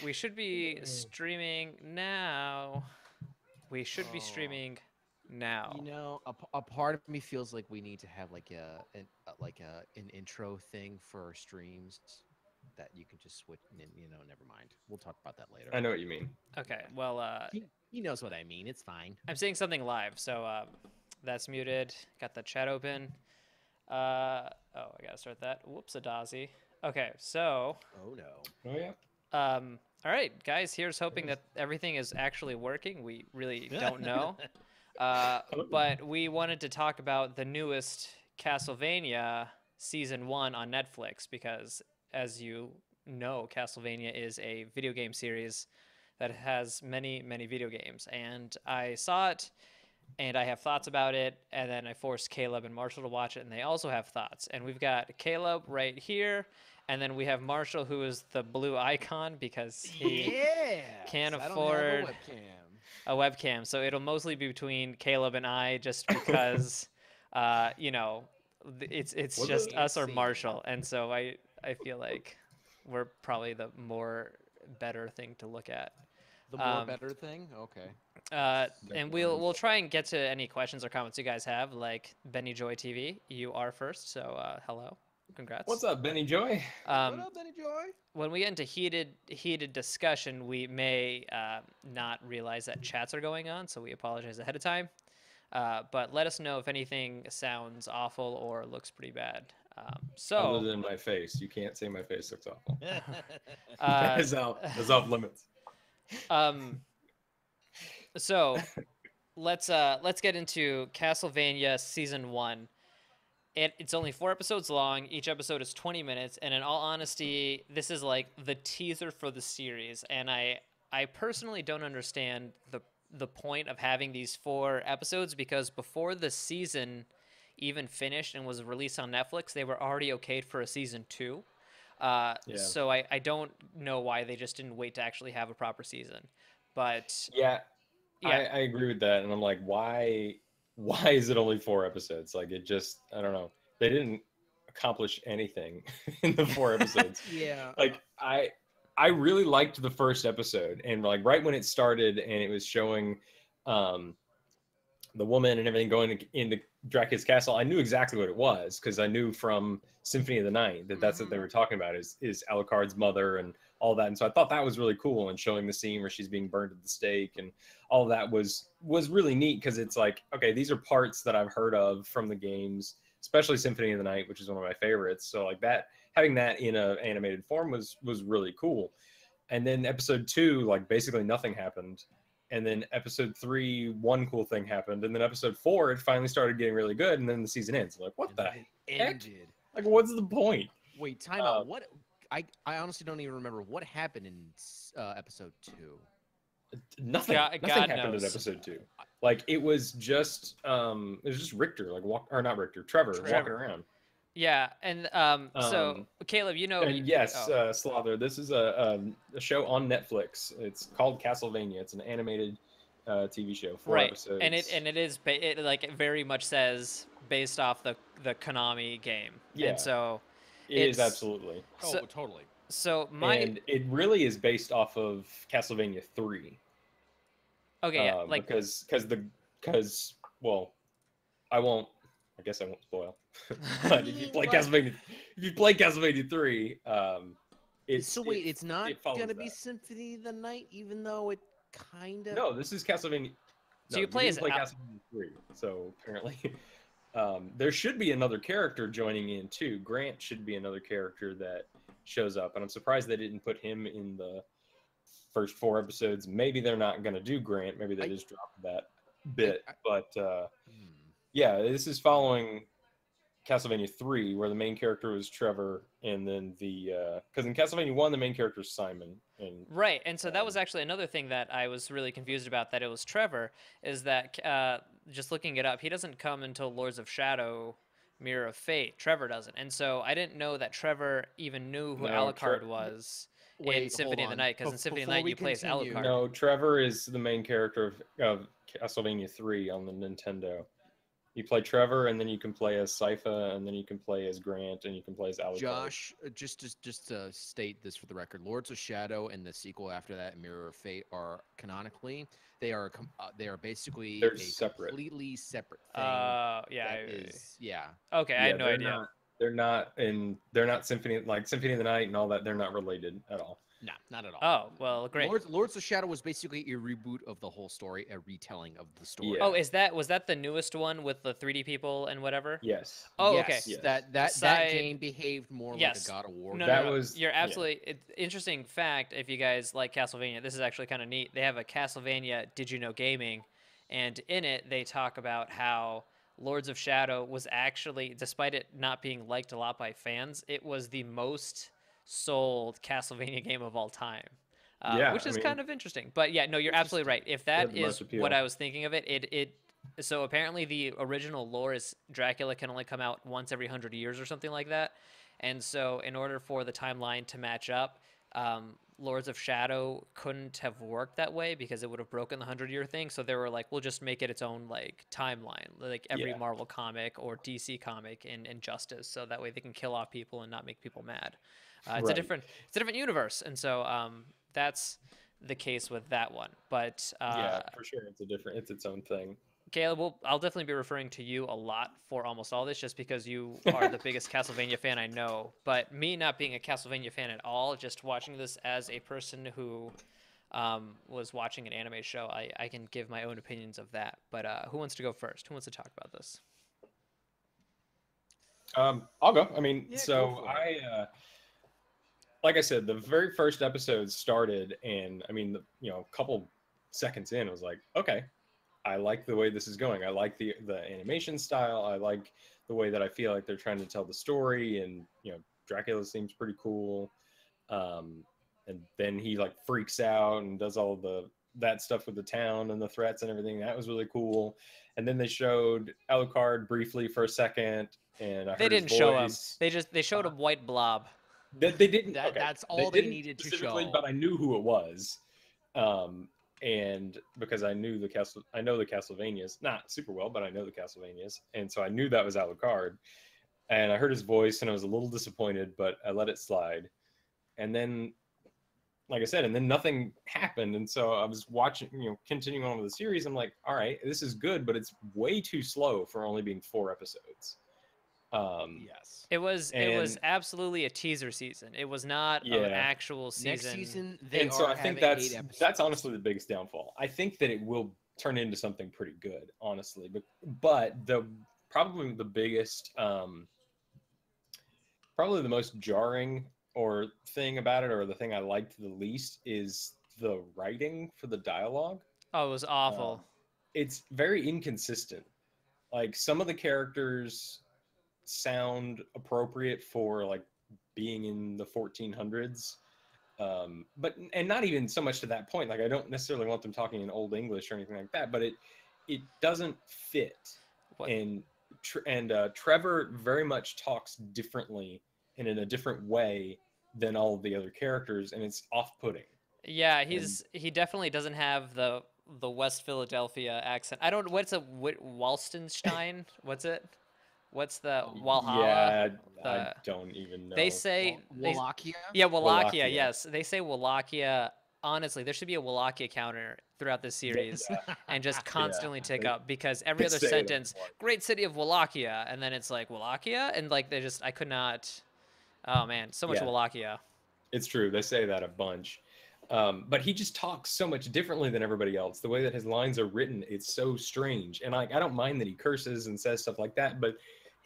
We should be streaming now. We should be Oh, streaming now. a part of me feels like we need to have an intro thing for our streams that you can just switch. Never mind. We'll talk about that later. I know what you mean. Okay, Yeah, well, he knows what I mean. It's fine. I'm seeing something live, so that's muted. Got the chat open. Oh, I gotta start that. Whoops, a daisy. Okay, so, Oh no. Oh yeah. all right, guys. Here's hoping that everything is actually working. We really don't know, but we wanted to talk about the newest Castlevania season 1 on Netflix because, as you know, Castlevania is a video game series that has many, many video games, and I saw it and I have thoughts about it. And then I forced Caleb and Marshall to watch it, and they also have thoughts. And we've got Caleb right here, and then we have Marshall, who is the blue icon because he can't afford a webcam. So it'll mostly be between Caleb and I, just because, it's just us or Marshall. And so I feel like we're probably the more better thing to look at. The more better thing? Okay. And we'll try and get to any questions or comments you guys have. Like Benny Joy TV, you are first, so hello, congrats. What's up, Benny Joy? What up, Benny Joy? When we get into heated discussion, we may not realize that chats are going on, so we apologize ahead of time. But let us know if anything sounds awful or looks pretty bad. Other than my face, you can't say my face looks awful. That's off limits. So let's get into Castlevania season 1. It's only 4 episodes long. Each episode is 20 minutes, and in all honesty, this is like the teaser for the series. And I personally don't understand the point of having these 4 episodes, because before the season even finished and was released on Netflix, they were already okayed for a season 2. So I don't know why they just didn't wait to actually have a proper season. But I agree with that, and I'm like, why is it only 4 episodes? Like, it just, I don't know. They didn't accomplish anything in the 4 episodes. Like, I really liked the first episode, and like right when it started and it was showing the woman and everything going into Dracula's castle, I knew exactly what it was, because I knew from Symphony of the Night that that's what they were talking about, is Alucard's mother and all that. And so I thought that was really cool, and showing the scene where she's being burned at the stake and all that was really neat, because it's like, okay, these are parts that I've heard of from the games, especially Symphony of the Night, which is one of my favorites. So like that, having that in an animated form was really cool. And then episode 2, like basically nothing happened. And then episode 3, one cool thing happened. And then episode 4, it finally started getting really good. And then the season ends. I'm like, what the heck? Ended. Like, what's the point? Wait, time out. What? I honestly don't even remember what happened in episode 2. Nothing. Nothing happened in episode 2. Like, it was just Richter, like Trevor walking around. Yeah, and so Caleb, and yes, Slaughter, this is a show on Netflix. It's called Castlevania. It's an animated TV show, 4 episodes. And it like very much says based off the Konami game. Yeah, and so it is absolutely. Totally. So and it really is based off of Castlevania 3. Okay, yeah, like because I guess I won't spoil. But if you play Castlevania 3, it's not gonna be Symphony of the Night, even though it kind of. No, this is Castlevania. So you play Castlevania 3. So apparently, there should be another character joining in too. Grant should be another character that shows up, and I'm surprised they didn't put him in the first 4 episodes. Maybe they're not gonna do Grant. Maybe they just dropped that bit. Yeah, this is following Castlevania 3, where the main character was Trevor, and then because in Castlevania 1, the main character is Simon. Right, and so that was actually another thing that I was really confused about, that it was Trevor, is that just looking it up, he doesn't come until Lords of Shadow, Mirror of Fate. Trevor doesn't, and so I didn't know that Trevor even knew who Alucard was in Symphony of the Night, because in Symphony of the Night you play as Alucard. No, Trevor is the main character of Castlevania 3 on the Nintendo. You play Trevor, and then you can play as Sypha, and then you can play as Grant, and you can play as Alucard. Josh, just to state this for the record, Lords of Shadow and the sequel after that, Mirror of Fate, are canonically they are basically They're a separate. completely separate thing. Yeah. Yeah. Okay, I had no they're idea. they're not Symphony of the Night and all that. They're not related at all. No, not at all. Oh, well, great. Lords of Shadow was basically a reboot of the whole story, a retelling of the story. Yeah. Oh, was that the newest one with the 3D people and whatever? Yes. Oh, yes, okay. Yes. That game behaved more like a God of War. No, game. That no, was- you're absolutely interesting fact. If you guys like Castlevania, this is actually kind of neat. They have a Castlevania Did You Know Gaming, and in it they talk about how Lords of Shadow was actually, despite it not being liked a lot by fans, it was the most sold Castlevania game of all time. Yeah, Which I is mean, kind of interesting. But yeah, no, you're absolutely right. If that the most is appeal. what I was thinking of it. So apparently the original lore is Dracula can only come out once every 100 years or something like that. And so in order for the timeline to match up, Lords of Shadow couldn't have worked that way because it would have broken the 100-year thing. So they were like, we'll just make it its own like timeline, like every Yeah. Marvel comic or DC comic in Justice, so that way they can kill off people and not make people mad. It's a Right. different universe, and so that's the case with that one. But Yeah, for sure. It's its own thing. Caleb, I'll definitely be referring to you a lot for almost all this, just because you are the biggest Castlevania fan I know. But me not being a Castlevania fan at all, just watching this as a person who was watching an anime show, I can give my own opinions of that. But who wants to go first? Who wants to talk about this? I'll go. I mean, Yeah, so go for I, like I said, the very first episode started, and I mean, a couple seconds in, I was like, okay, I like the way this is going. I like the animation style. I like the way that I feel like they're trying to tell the story, and Dracula seems pretty cool. And then he like freaks out and does all that stuff with the town and the threats and everything. That was really cool. And then they showed Alucard briefly for a second, and I They heard his didn't show him. voice. They showed a white blob. They didn't. That- okay. that's all they didn't needed to specifically, show. But I knew who it was, and because I know the Castlevanias, not super well, but I know the Castlevanias, and so I knew that was Alucard. And I heard his voice, and I was a little disappointed, but I let it slide. And then, like I said, and then nothing happened, and so I was watching, continuing on with the series. I'm like, all right, this is good, but it's way too slow for only being 4 episodes. Yes. It was absolutely a teaser season. It was not Yeah. Next actual season. Next season, they And so are I think having 8 episodes. that's honestly the biggest downfall. I think that it will turn into something pretty good, honestly. But probably the biggest, probably the most jarring thing about it, or the thing I liked the least, is the writing for the dialogue. Oh, it was awful. It's very inconsistent. Like, some of the characters sound appropriate for like being in the 1400s, but not even so much to that point. Like, I don't necessarily want them talking in Old English or anything like that, but it doesn't fit. What? And Trevor very much talks differently and in a different way than all of the other characters, and it's off-putting. Yeah, he definitely doesn't have the West Philadelphia accent. I don't. What's a Walstenstein? What's it? What's the Walhalla? Yeah, I the- don't even know. They say Wallachia? yeah, Wallachia. Wallachia. Yes, they say Wallachia. Honestly, there should be a Wallachia counter throughout this series and just constantly tick up, because every other Say it sentence, more. great city of Wallachia, and then it's like Wallachia, and like I could not. Oh man, so much Yeah. Wallachia. It's true. They say that a bunch. But he just talks so much differently than everybody else. The way that his lines are written, it's so strange. And I don't mind that he curses and says stuff like that, but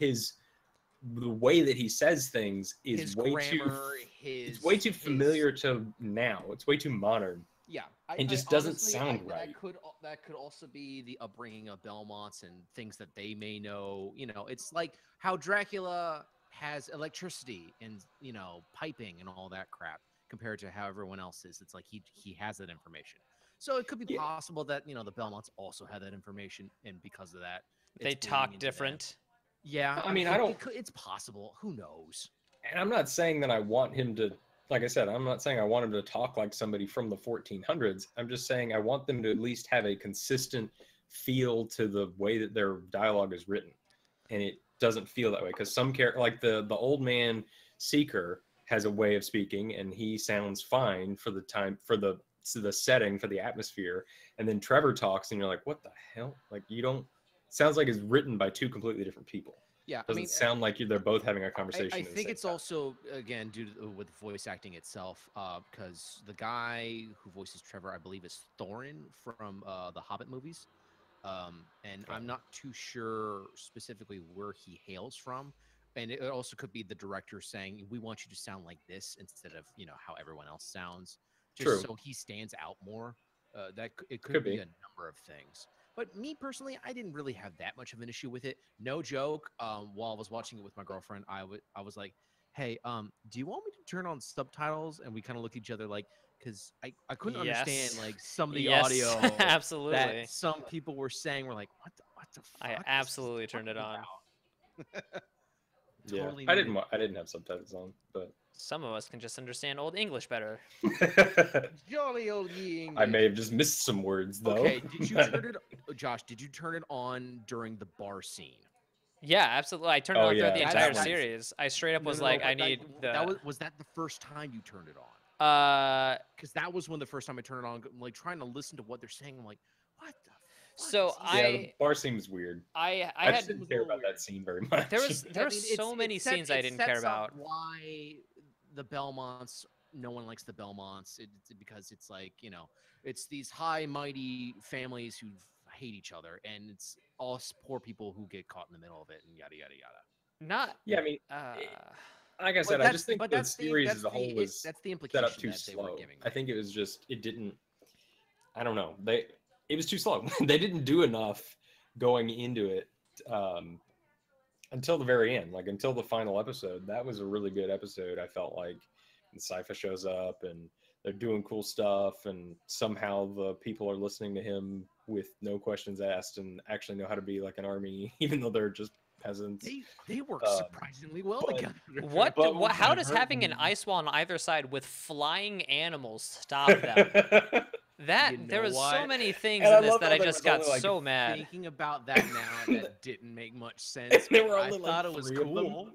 the way that he says things is His way grammar, it's way too familiar to now. It's way too modern. Yeah, and just doesn't honestly, sound right. That could also be the upbringing of Belmonts and things that they may know. It's like how Dracula has electricity and piping and all that crap compared to how everyone else is. It's like he has that information. So it could be possible that the Belmonts also have that information, and because of that, They it's bleeding talk into different. them. Yeah, I mean, It's possible. Who knows? And I'm not saying that I want him to, like I said, I'm not saying I want him to talk like somebody from the 1400s. I'm just saying I want them to at least have a consistent feel to the way that their dialogue is written, and it doesn't feel that way because some character, like the old man Seeker, has a way of speaking, and he sounds fine for the time, for the setting, for the atmosphere, and then Trevor talks, and you're like, what the hell? Like, you don't. Sounds like it's written by two completely different people. Yeah, Doesn't sound like they're both having a conversation. I at the think same it's time. also, again, due to with voice acting itself, because the guy who voices Trevor, I believe, is Thorin from the Hobbit movies, and I'm not too sure specifically where he hails from, and it also could be the director saying, "We want you to sound like this," instead of how everyone else sounds, just so he stands out more. It could be a number of things. But me personally, I didn't really have that much of an issue with it. No joke. While I was watching it with my girlfriend, I was like, "Hey, do you want me to turn on subtitles?" And we kind of looked at each other like, because I couldn't understand like some of the audio absolutely that some people were saying. We're like, what the fuck? I absolutely turned it on. Totally. I didn't have subtitles on, but some of us can just understand Old English better. Jolly old English. I may have just missed some words though. Okay, did you turn it, Josh? Did you turn it on during the bar scene? Yeah, absolutely. I turned it on throughout the entire series. I straight up was like, I need the. Was that the first time you turned it on? Because that was when the first time I turned it on. I'm like trying to listen to what they're saying. I'm like, what the. So the bar scene was weird. I just didn't care about that scene very much. There was so many scenes I didn't care about. Why the Belmonts? No one likes the Belmonts. Because it's like it's these high mighty families who hate each other, and it's all poor people who get caught in the middle of it, and yada yada yada. Not. Yeah, I mean, like I said, I just think the series as a whole was that's the implication set up too slow. I think it was just it didn't. I don't know. It was too slow. They didn't do enough going into it until the very end, like until the final episode. That was a really good episode. I felt like, and Sypha shows up, and they're doing cool stuff, and somehow the people are listening to him with no questions asked, and actually know how to be like an army, even though they're just peasants. They work surprisingly well together. How does having an ice wall on either side with flying animals stop them? There was so many things in this that I just got so mad. Thinking about that now, that didn't make much sense. I thought it was cool.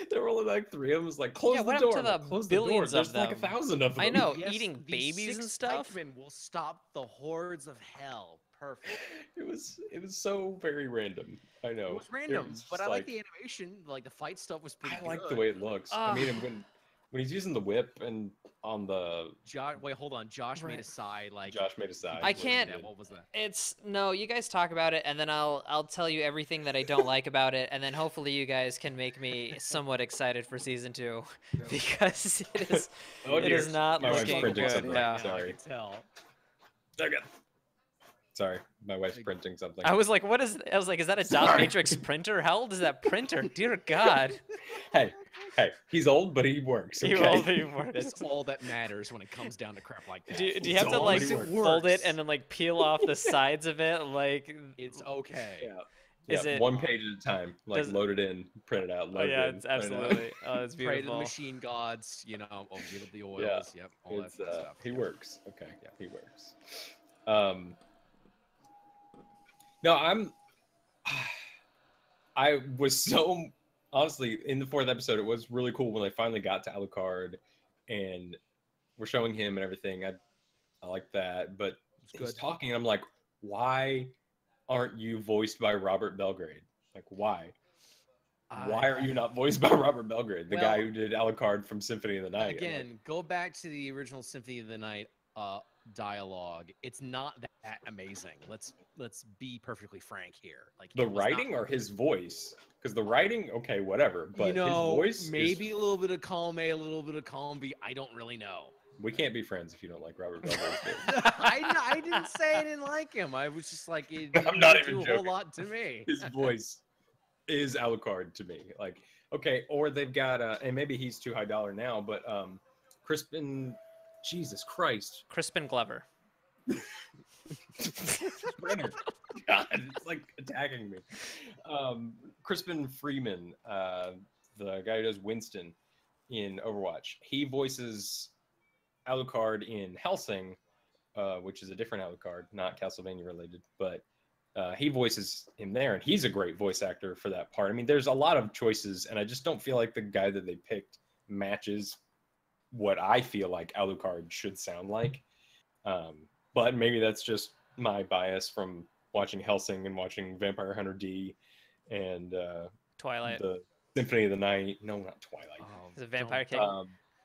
There were only like 3 of them. It was like, close the door. To the close billions the door. of There's like 1,000 of them. I know, yes, eating babies and stuff. Will stop the hordes of hell. Perfect. It was so very random. I know. It was random, but I like the animation. Like the fight stuff was pretty good. I like the way it looks. I mean, when he's using the whip and on the wait, hold on. Josh made a sigh. Like Josh made a sigh. I can't. What was that? It's no. You guys talk about it, and then I'll tell you everything that I don't like about it, and then hopefully you guys can make me somewhat excited for season 2, because it is it is not looking good. Yeah. Sorry. I can tell. Okay. Sorry, my wife's printing something. I was like, what is? I was like, is that a dot matrix printer? How old is that printer? Dear God. Hey, he's old, but he works. Okay? He works. That's all that matters when it comes down to crap like that. Do you have to like fold it and then like peel off the sides of it? Like it's okay. Yeah. Is it 1 page at a time? Like load it in, print it out. Load it in, it's absolutely. Oh, it's beautiful. Pray to the machine gods. Give it the oils. Yeah. Yep. All that stuff. He works. Okay. Yeah, he works. No, I was so honestly in the 4th episode. It was really cool when they finally got to Alucard, and we're showing him and everything. I like that, but he's talking, and I'm like, why aren't you voiced by Robert Belgrade? Like, why? Why are you not voiced by Robert Belgrade, the guy who did Alucard from Symphony of the Night? Again, go back to the original Symphony of the Night dialogue. It's not that amazing. Let's be perfectly frank here. Like the writing or his voice? Because the writing, okay, whatever. But his voice, maybe a little bit of column A, a little bit of column B. I don't really know. We can't be friends if you don't like Robert Belgrade. I didn't say I didn't like him. I was just like, it I'm not even do a joking. whole lot to me. His voice is Alucard to me. Like, okay, or they've got and maybe he's too high dollar now, but Crispin. Jesus Christ. Crispin Glover. God, it's like attacking me. Crispin Freeman, the guy who does Winston in Overwatch, he voices Alucard in Hellsing, which is a different Alucard, not Castlevania related, but he voices him there, and he's a great voice actor for that part. I mean, there's a lot of choices, and I just don't feel like the guy that they picked matches what I feel like Alucard should sound like. But maybe that's just my bias from watching Hellsing and watching Vampire Hunter D and Twilight. the Symphony of the Night. No, not Twilight. Is it Vampire King?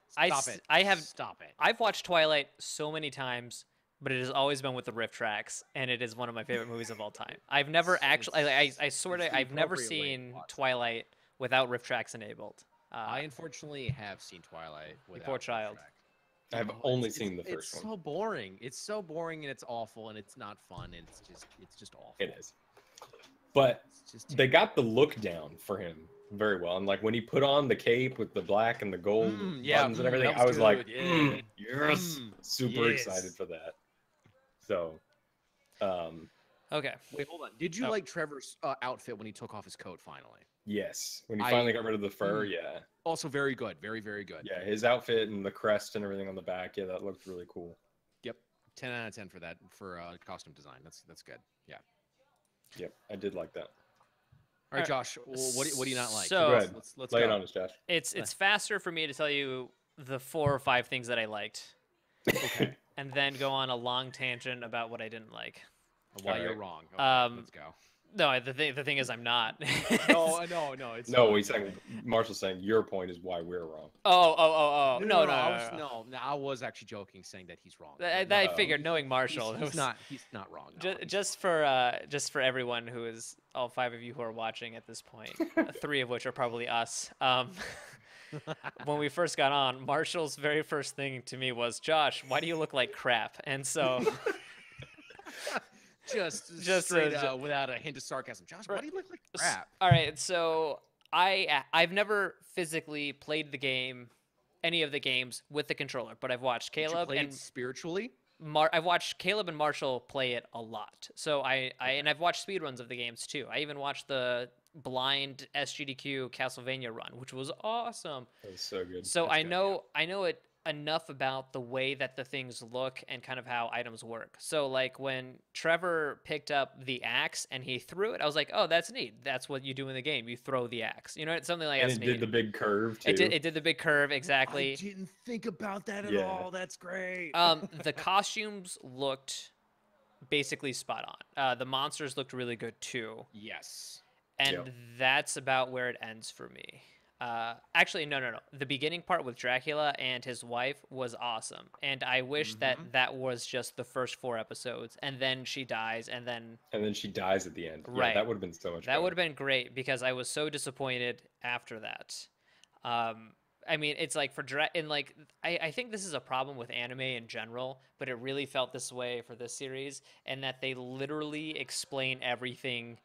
Stop it. Stop it. I've watched Twilight so many times, but it has always been with the riff tracks, and it is one of my favorite movies of all time. I've never actually, I've never seen Twilight without riff tracks enabled. I unfortunately have seen Twilight without Before Child. I've only seen the first It's one. so boring. It's so boring, and it's awful, and it's not fun, and it's just awful. It is. But It's just they got the look down for him very well. And like when he put on the cape with the black and the gold buttons and everything, that I was good, like, yeah. yes, super yes. excited for that. So, Okay. Wait, hold on. Did you like Trevor's outfit when he took off his coat finally? yes, when he finally got rid of the fur, yeah. Also very good. Very, very good. Yeah, his outfit and the crest and everything on the back, yeah, that looked really cool. Yep. 10 out of 10 for that, for costume design. That's good. Yeah. Yep, I did like that. All right, Josh, what do you not like? So- Go ahead. Let's Lay go. it on us, Josh. It's faster for me to tell you the 4 or 5 things that I liked, Okay. and then go on a long tangent about what I didn't like. Why All you're right. wrong. Okay, let's go. No, the thing is I'm not. No. It's No, he's saying, Marshall's saying your point is why we're wrong. Oh. No. I was actually joking, saying that he's wrong. I figured, knowing Marshall, He's not wrong. No, just for everyone who is all 5 of you who are watching at this point, 3 of which are probably us. When we first got on, Marshall's very first thing to me was, "Josh, why do you look like crap?" And so. just straight without a hint of sarcasm. Josh, why do you look like crap? All right, so I've never physically played the game, any of the games with the controller, but I've watched Caleb and spiritually. I've watched Caleb and Marshall play it a lot. So and I've watched speedruns of the games too. I even watched the blind SGDQ Castlevania run, which was awesome. That was so good. So I know it enough about the way that the things look and kind of how items work. So like when Trevor picked up the axe and he threw it, I was like, oh, that's neat. That's what you do in the game. You throw the axe. You know, it's something like and that's it neat. did the big curve too. It did the big curve, exactly. I didn't think about that at Yeah. all. That's great. The costumes looked basically spot on. The monsters looked really good too. Yes. And Yep. that's about where it ends for me. Actually, no. The beginning part with Dracula and his wife was awesome. And I wish that was just the first 4 episodes. And then she dies, and then she dies at the end. Right. Yeah, that would have been so much that better. would have been great because I was so disappointed after that. I mean, it's like I think this is a problem with anime in general, but it really felt this way for this series, and that they literally explain everything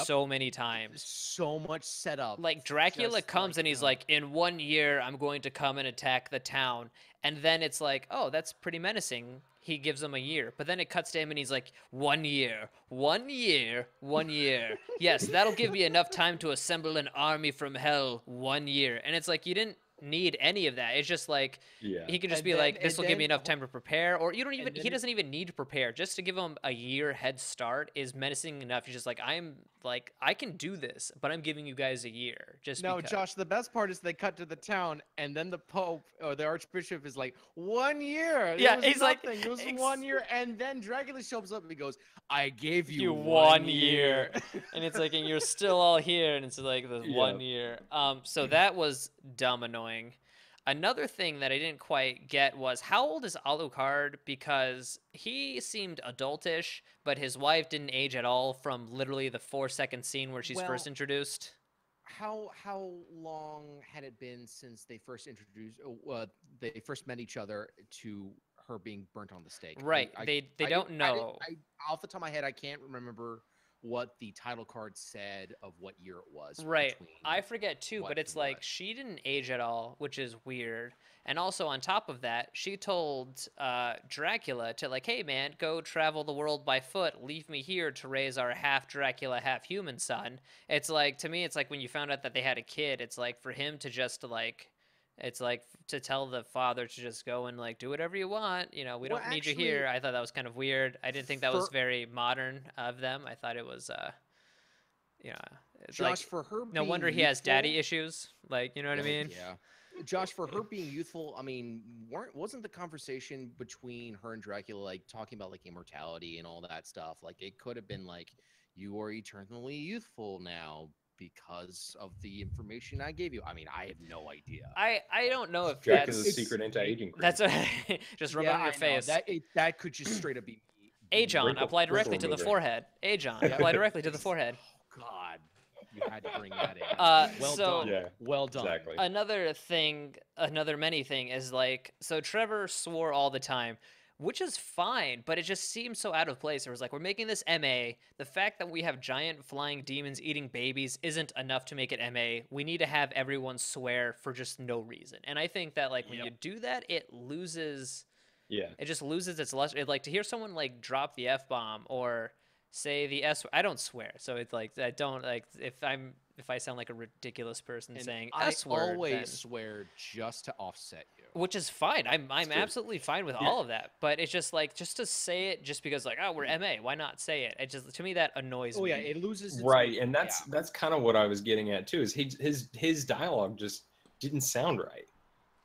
so many times. So much setup. Like Dracula comes and he's like, in 1 year, I'm going to come and attack the town. And then it's like, oh, that's pretty menacing. He gives him a year. But then it cuts to him and he's like, 1 year, 1 year, 1 year. Yes, that'll give me enough time to assemble an army from hell. 1 year. And it's like, you didn't need any of that. It's just like, he could just be like, this will give me enough time to prepare. Or he doesn't even need to prepare. Just to give him a year head start is menacing enough. He's just like, I can do this, but I'm giving you guys a year. No, Josh, the best part is they cut to the town, and then the Pope or the Archbishop is like, 1 year. Yeah, he's like, it was 1 year, and then Dracula shows up and he goes, I gave you 1 year. And it's like, and you're still all here, and it's like the 1 year. So that was dumb annoying. Another thing that I didn't quite get was, how old is Alucard? Because he seemed adultish, but his wife didn't age at all from literally the 4-second scene where she's first introduced. How long had it been since they first they first met each other to her being burnt on the stake? Right. They don't know. Off the top of my head, I can't remember what the title card said of what year it was. Right. I forget too, but it's like she didn't age at all, which is weird. And also on top of that, she told Dracula to like, hey man, go travel the world by foot. Leave me here to raise our half Dracula, half human son. It's like, to me, it's like when you found out that they had a kid, it's like for him to just like It's like to tell the father to just go and like do whatever you want. You know, we Well, don't need you actually, here. I thought that was kind of weird. I didn't think that was for very modern of them. I thought it was, you know, it's Josh, like for her no being wonder he has daddy youthful, issues. Like, you know what I mean? yeah. Josh, for her being youthful, I mean, wasn't the conversation between her and Dracula like talking about like immortality and all that stuff? Like, it could have been like, you are eternally youthful now because of the information I gave you. I mean, I have no idea. I don't know if Dracula's that's secret anti-aging cream. that's a, just rub it on your I know. face. That could just straight up be Ajon, Wrinkle- apply directly wrinkle to the remover. forehead. Ajon, apply directly to the forehead. Oh God, you had to bring that in. Well So- done. Yeah, Well done. exactly. Another thing, another many thing is like, so Trevor swore all the time, which is fine, but it just seems so out of place. It was like, we're making this MA. The fact that we have giant flying demons eating babies isn't enough to make it MA. We need to have everyone swear for just no reason. And I think that like when you do that, it loses, Yeah. it just loses its luster. Like to hear someone like drop the F-bomb or say the S, I don't swear. So it's like, I don't like, if I sound like a ridiculous person And saying I S word, always then- swear just to offset you. which is fine. I'm true. absolutely fine with all of that. But it's just like, just to say it just because like, oh, we're MA, why not say it? It just, to me, that annoys Oh me. yeah, it loses its Right, and that's kind of what I was getting at too. Is his dialogue just didn't sound right,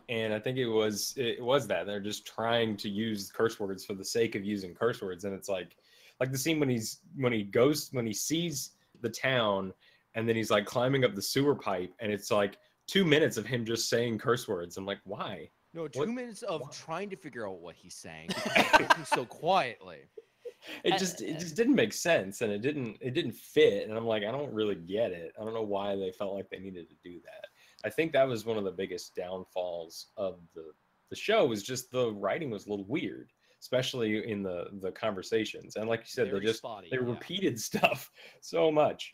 and I think it was that they're just trying to use curse words for the sake of using curse words, and it's like the scene when he sees the town, and then he's like climbing up the sewer pipe, and it's like 2 minutes of him just saying curse words. I'm like, why? No, What- 2 minutes of why? trying to figure out what he's saying because he's talking so quietly. It just didn't make sense, and it didn't fit, and I'm like, I don't really get it. I don't know why they felt like they needed to do that. I think that was one of the biggest downfalls of the show, was just the writing was a little weird, especially in the conversations. And like you said, Very spotty, they yeah. repeated stuff so much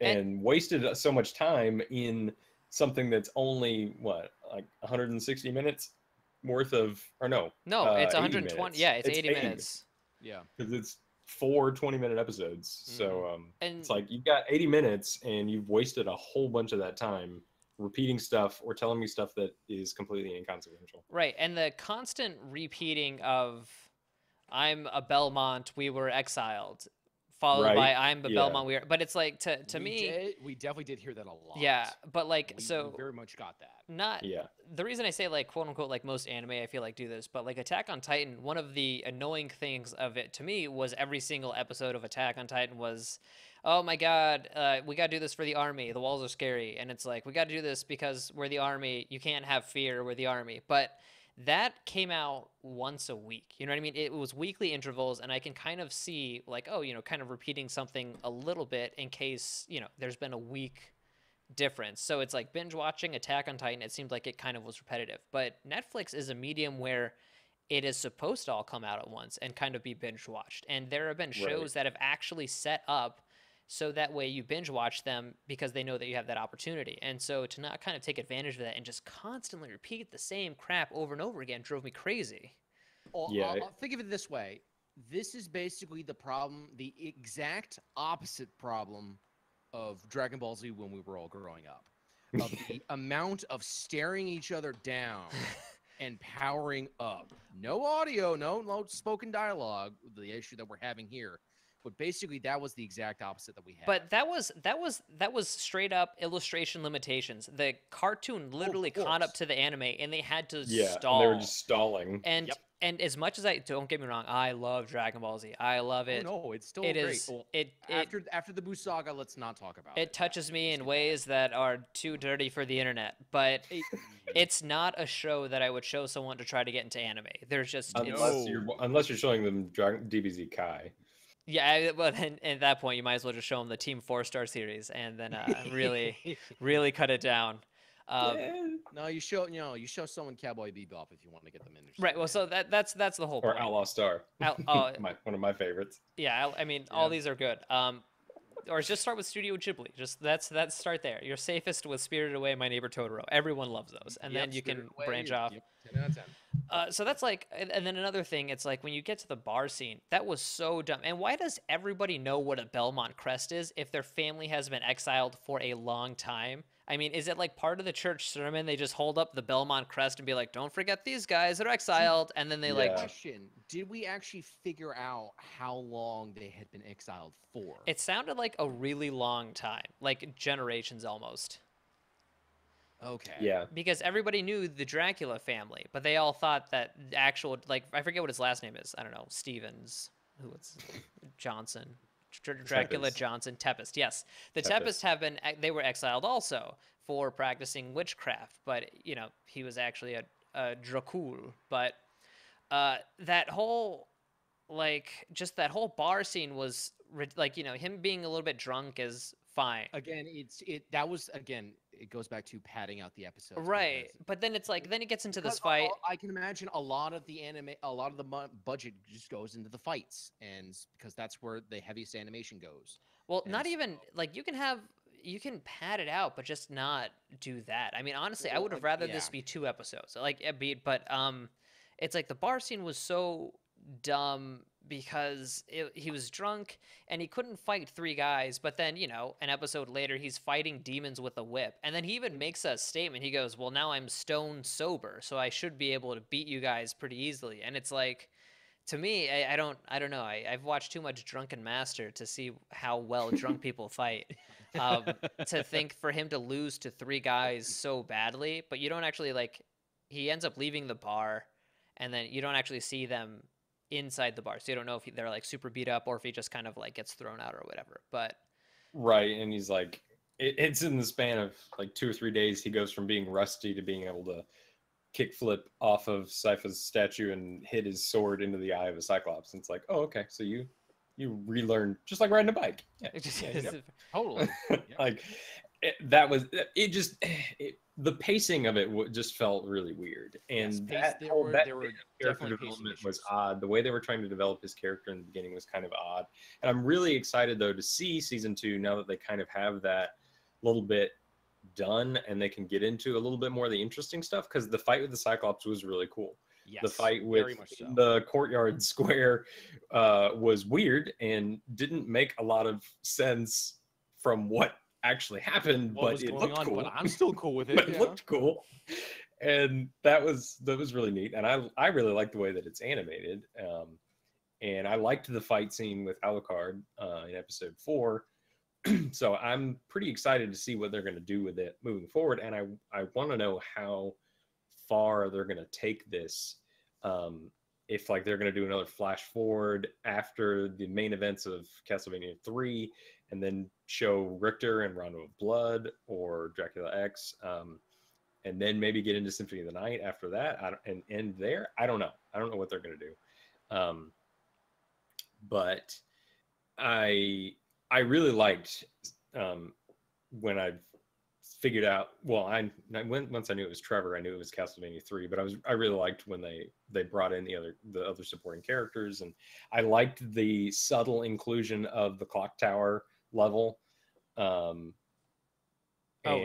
and wasted so much time in something that's only what, like 160 minutes worth of, or no, No, it's 80 120. minutes. Yeah, it's 80 minutes. Yeah. Because it's 4 20-minute episodes. So And it's like you've got 80 minutes and you've wasted a whole bunch of that time repeating stuff or telling me stuff that is completely inconsequential. right, and the constant repeating of I'm a Belmont, we were exiled, followed Right, by I'm a yeah. Belmont, we were, but it's like to me, we definitely did hear that a lot. yeah, but like We so very much got that. not Yeah. the reason I say like quote unquote like most anime I feel like do this, but like Attack on Titan, one of the annoying things of it to me was every single episode of Attack on Titan was, oh my god, we gotta do this for the army, the walls are scary, and it's like we gotta do this because we're the army, you can't have fear, we're the army. But that came out once a week, you know what I mean? It was weekly intervals, and I can kind of see like, oh, you know, kind of repeating something a little bit in case, you know, there's been a week difference. So it's like binge watching Attack on Titan, it seemed like it kind of was repetitive. But Netflix is a medium where it is supposed to all come out at once and kind of be binge watched. And there have been shows that have actually set up so that way you binge watch them because they know that you have that opportunity. And so to not kind of take advantage of that and just constantly repeat the same crap over and over again drove me crazy. Yeah. I'll think of it this way. This is basically the problem, the exact opposite problem of Dragon Ball Z when we were all growing up. Of the amount of staring each other down and powering up. No audio, no spoken dialogue, the issue that we're having here. But basically that was the exact opposite that we had. But that was straight up illustration limitations. The cartoon literally caught up course. to the anime, and they had to Yeah. stall. And they were just stalling. And and as much as I don't get me wrong, I love Dragon Ball Z. I love it. Oh, no, it's still It great. is- Well, it after the Buu saga, let's not talk about it. it touches me in ways that are too dirty for the internet. But it's not a show that I would show someone to try to get into anime. There's just Unless you're showing them DBZ Kai. yeah. Well, then at that point, you might as well just show them the Team 4-Star series and then really cut it down. No, you show someone Cowboy Bebop if you want to get them interested. Right. Well, so that's the whole Or point. Outlaw Star. One of my favorites. Yeah, I mean, all these are good. Or just start with Studio Ghibli. Just that's start there. You're safest with Spirited Away, My Neighbor Totoro. Everyone loves those, and then you can branch off. 10 out of 10. So that's like, and then another thing, it's like when you get to the bar scene, that was so dumb. And why does everybody know what a Belmont crest is if their family has been exiled for a long time? I mean, is it like part of the church sermon? They just hold up the Belmont crest and be like, "Don't forget these guys are exiled," and then they like. Yeah. Question: did we actually figure out how long they had been exiled for? It sounded like a really long time, like generations almost. Okay. Yeah. Because everybody knew the Dracula family, but they all thought that the actual, like, I forget what his last name is. I don't know, Stevens, who was Johnson, Dracula Tempest. Johnson, Tempest. Yes, the Tempest. Tempest have been, they were exiled also for practicing witchcraft, but you know he was actually a Dracul. But that whole just that whole bar scene was like, you know, him being a little bit drunk is fine. Again, that was again. It goes back to padding out the episodes. Right, because- but then it's like, then it gets into this because fight. I can imagine a lot of the budget just goes into the fights, and because that's where the heaviest animation goes. Well, And not so- even like you can pad it out, but just not do that. I mean, honestly, I Well, would have rather this yeah. be 2 episodes. Like, but it's like the bar scene was so dumb because he was drunk and he couldn't fight 3 guys. But then, you know, an episode later, he's fighting demons with a whip, and then he even makes a statement. He goes, "Well, now I'm stone sober, so I should be able to beat you guys pretty easily." And it's like, to me, I don't know. I've watched too much Drunken Master to see how well drunk people fight. To think for him to lose to 3 guys so badly, but you don't actually like. He ends up leaving the bar, and then you don't actually see them inside the bar, so you don't know if they're like super beat up or if he just kind of like gets thrown out or whatever. But Right, and he's like, it's in the span of like 2 or 3 days. He goes from being rusty to being able to kickflip off of Sypha's statue and hit his sword into the eye of a Cyclops. And it's like, oh, okay, so you relearn just like riding a bike. Yeah, it just, yeah, Totally. like the pacing of it just felt really weird, and Yes, that whole that there were bit of character definitely pacing development was issues. odd. The way they were trying to develop his character in the beginning was kind of odd, and I'm really excited though to see season 2 now that they kind of have that little bit done and they can get into a little bit more of the interesting stuff, because the fight with the Cyclops was really cool. Yes, The fight very with much so. the courtyard square was weird and didn't make a lot of sense from what actually happened, What but was it going looked on, cool. but I'm still cool with it. But it yeah. looked cool, and that was really neat. And I really like the way that it's animated. And I liked the fight scene with Alucard in episode 4. So I'm pretty excited to see what they're going to do with it moving forward. And I want to know how far they're going to take this. If like they're going to do another flash forward after the main events of Castlevania 3 and then show Richter and Rondo of Blood or Dracula X, and then maybe get into Symphony of the Night after that and end there. I don't know. I don't know what they're going to do. But I really liked when I figured out. Well, once I knew it was Trevor, I knew it was Castlevania 3. But I really liked when they brought in the other supporting characters, and I liked the subtle inclusion of the clock tower level. with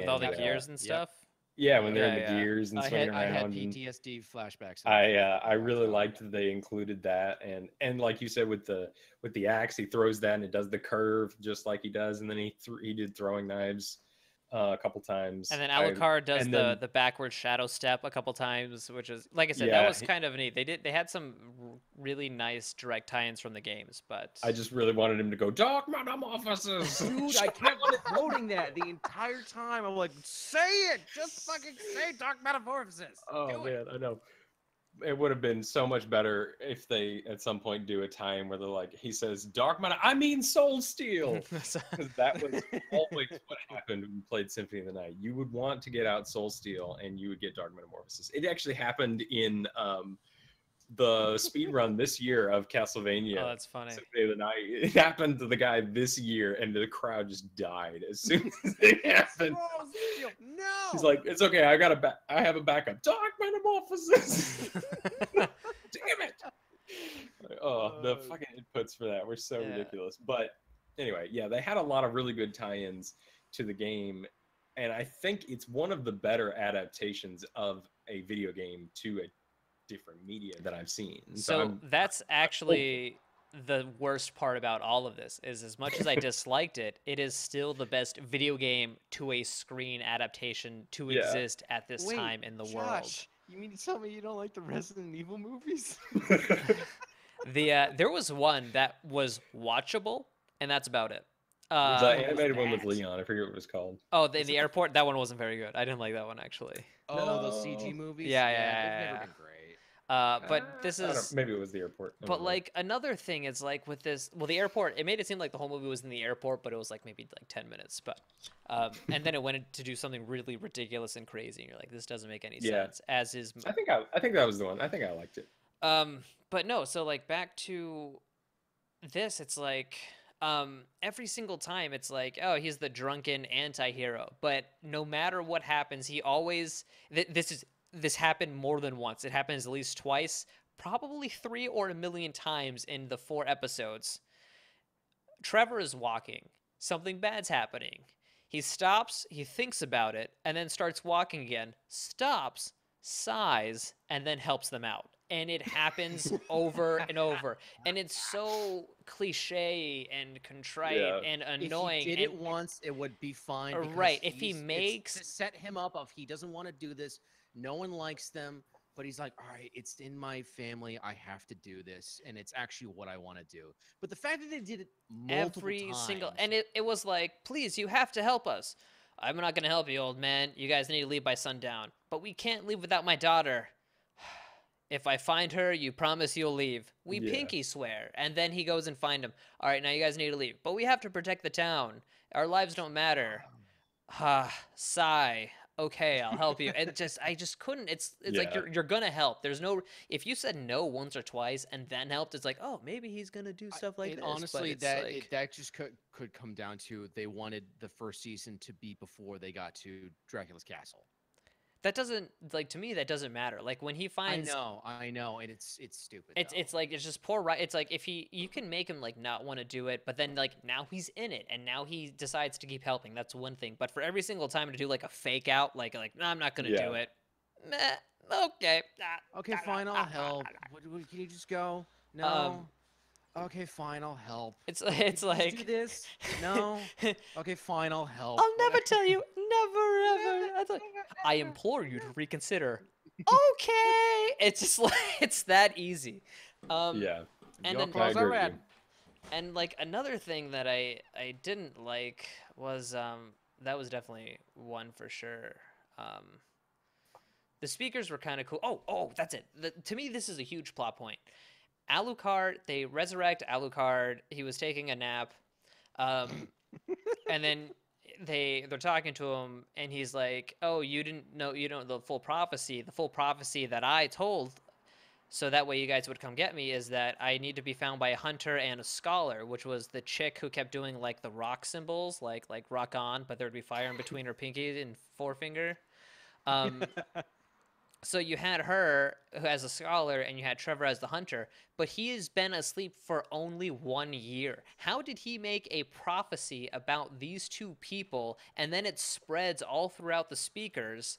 all the gears and stuff. Yeah, when they're in the Yeah. gears and I swinging had around. and PTSD flashbacks. I really liked that they included that, and like you said with the axe, he throws that and it does the curve just like he does, and then he did throwing knives a couple times, And then Alucard does and then- the backward shadow step a couple times, which is, like I said, Yeah, that was kind of neat. They had some really nice direct tie-ins from the games, but I just really wanted him to go Dark Metamorphosis. Dude, I kept quoting that the entire time. I'm like, say it! Just fucking say Dark Metamorphosis! Oh Do it! man, I know. It would have been so much better if they at some point do a time where they're like, he says Dark Matter, I mean Soul Steel. Because that was always what happened when you played Symphony of the Night. You would want to get out Soul Steel and you would get Dark Metamorphosis. It actually happened in the speed run this year of Castlevania. Oh, that's funny. Symphony of the Night. It happened to the guy this year, and the crowd just died as soon as it happened. Oh, Steel, no! He's like, "It's okay. I have a backup. Dark Metamorphosis." Damn it! Oh, the fucking inputs for that were so Yeah. ridiculous. But anyway, yeah, they had a lot of really good tie-ins to the game, and I think it's one of the better adaptations of a video game to a different media that I've seen. So I'm that's actually the worst part about all of this is, as much as I disliked it, it is still the best video game to a screen adaptation to Yeah. exist at this Wait, time in the world. Josh, you mean to tell me you don't like the Resident Evil movies? There was one that was watchable, and that's about it. The Which one was animated one with that? Leon, I forget what it was called. Oh, in the airport, that one wasn't very good. I didn't like that one actually. Oh, those No. CG movies? Yeah, They've yeah. never been great. But this I don't know, is. maybe it was the airport. I But don't know. like another thing is like with this, well, the airport, it made it seem like the whole movie was in the airport, but it was like maybe like 10 minutes. But and then it went to do something really ridiculous and crazy, and you're like, this doesn't make any Yeah. sense. As is, I think that was the one. I think I liked it. but no. So like back to this, it's like every single time it's like, oh, he's the drunken anti-hero, but no matter what happens, he always this happened more than once. It happens at least twice, probably 3 or a million times in the 4 episodes. Trevor is walking, something bad's happening, he stops, he thinks about it, and then starts walking again, stops, sighs, and then helps them out. And it happens over and over. And it's so cliche and contrite Yeah. and annoying. If he did and it once, it would be fine. because Right, if he it's makes- to set him up of he doesn't want to do this, no one likes them, but he's like, all right, it's in my family, I have to do this, and it's actually what I want to do. But the fact that they did it multiple every times, single, and it was like, please, you have to help us. I'm not gonna help you, old man. You guys need to leave by sundown. But we can't leave without my daughter. If I find her, you promise you'll leave. We Yeah. pinky swear. And then he goes and find him. All right, now you guys need to leave. But we have to protect the town. Our lives don't matter. Sigh. Okay, I'll help you. And I just couldn't. It's like Yeah. you're gonna help. There's no, if you said no once or twice and then helped, it's like, oh, maybe he's gonna do stuff like and this. But honestly, it's that like, that just could come down to they wanted the first season to be before they got to Dracula's castle. that doesn't, like, to me that doesn't matter. Like when he finds, I know, and it's stupid. it's though. like it's just poor, right? It's like if you can make him like not want to do it, but then like now he's in it and now he decides to keep helping. That's one thing. But for every single time to do like a fake out, like no, I'm not gonna Yeah. do it. Meh, okay. Okay, fine, I'll help. Can you just go? No. Okay, fine, I'll help. It's Can you just like do this? No. Okay, fine, I'll help. I'll never tell you, never ever. I implore you to reconsider. Okay, it's just like it's that easy. Yeah. And Your then claws I are agree with red. you. And like another thing that I didn't like was that was definitely one for sure. The speakers were kind of cool. Oh, that's it. To me, this is a huge plot point. Alucard, they resurrect Alucard. He was taking a nap, and then they're talking to him, and he's like, "Oh, you don't know the full prophecy. The full prophecy that I told, so that way you guys would come get me, is that I need to be found by a hunter and a scholar," which was the chick who kept doing like the rock symbols, like rock on, but there'd be fire in between her pinky and forefinger. So you had her who as a scholar, and you had Trevor as the hunter, but he has been asleep for only 1 year. How did he make a prophecy about these two people, and then it spreads all throughout the speakers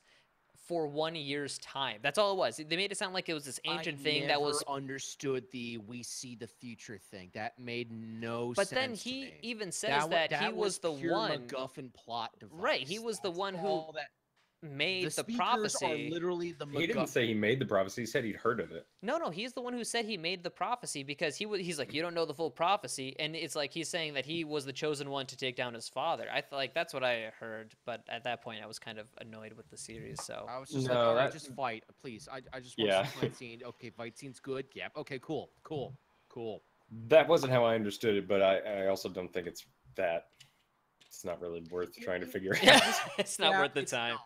for 1 year's time? That's all it was. They made it sound like it was this ancient thing that was. Understood the we see the future thing. That made no sense. But then to he me. even says that he was the pure one. MacGuffin plot device. Right, he was the That's one who all that made the speakers prophecy. are literally the He didn't MacGuffin. say he made the prophecy. He said he'd heard of it. No, he's the one who said he made the prophecy, because he's like, you don't know the full prophecy, and it's like he's saying that he was the chosen one to take down his father. I like that's what I heard, but at that point I was kind of annoyed with the series. So I was just No, like, all right, that- just fight, please. I just want Yeah. some fight scene. Okay, fight scene's good. Yep. Okay, cool. That wasn't how I understood it, but I also don't think it's that. It's not really worth trying to figure out. it's not Yeah, worth the it's time.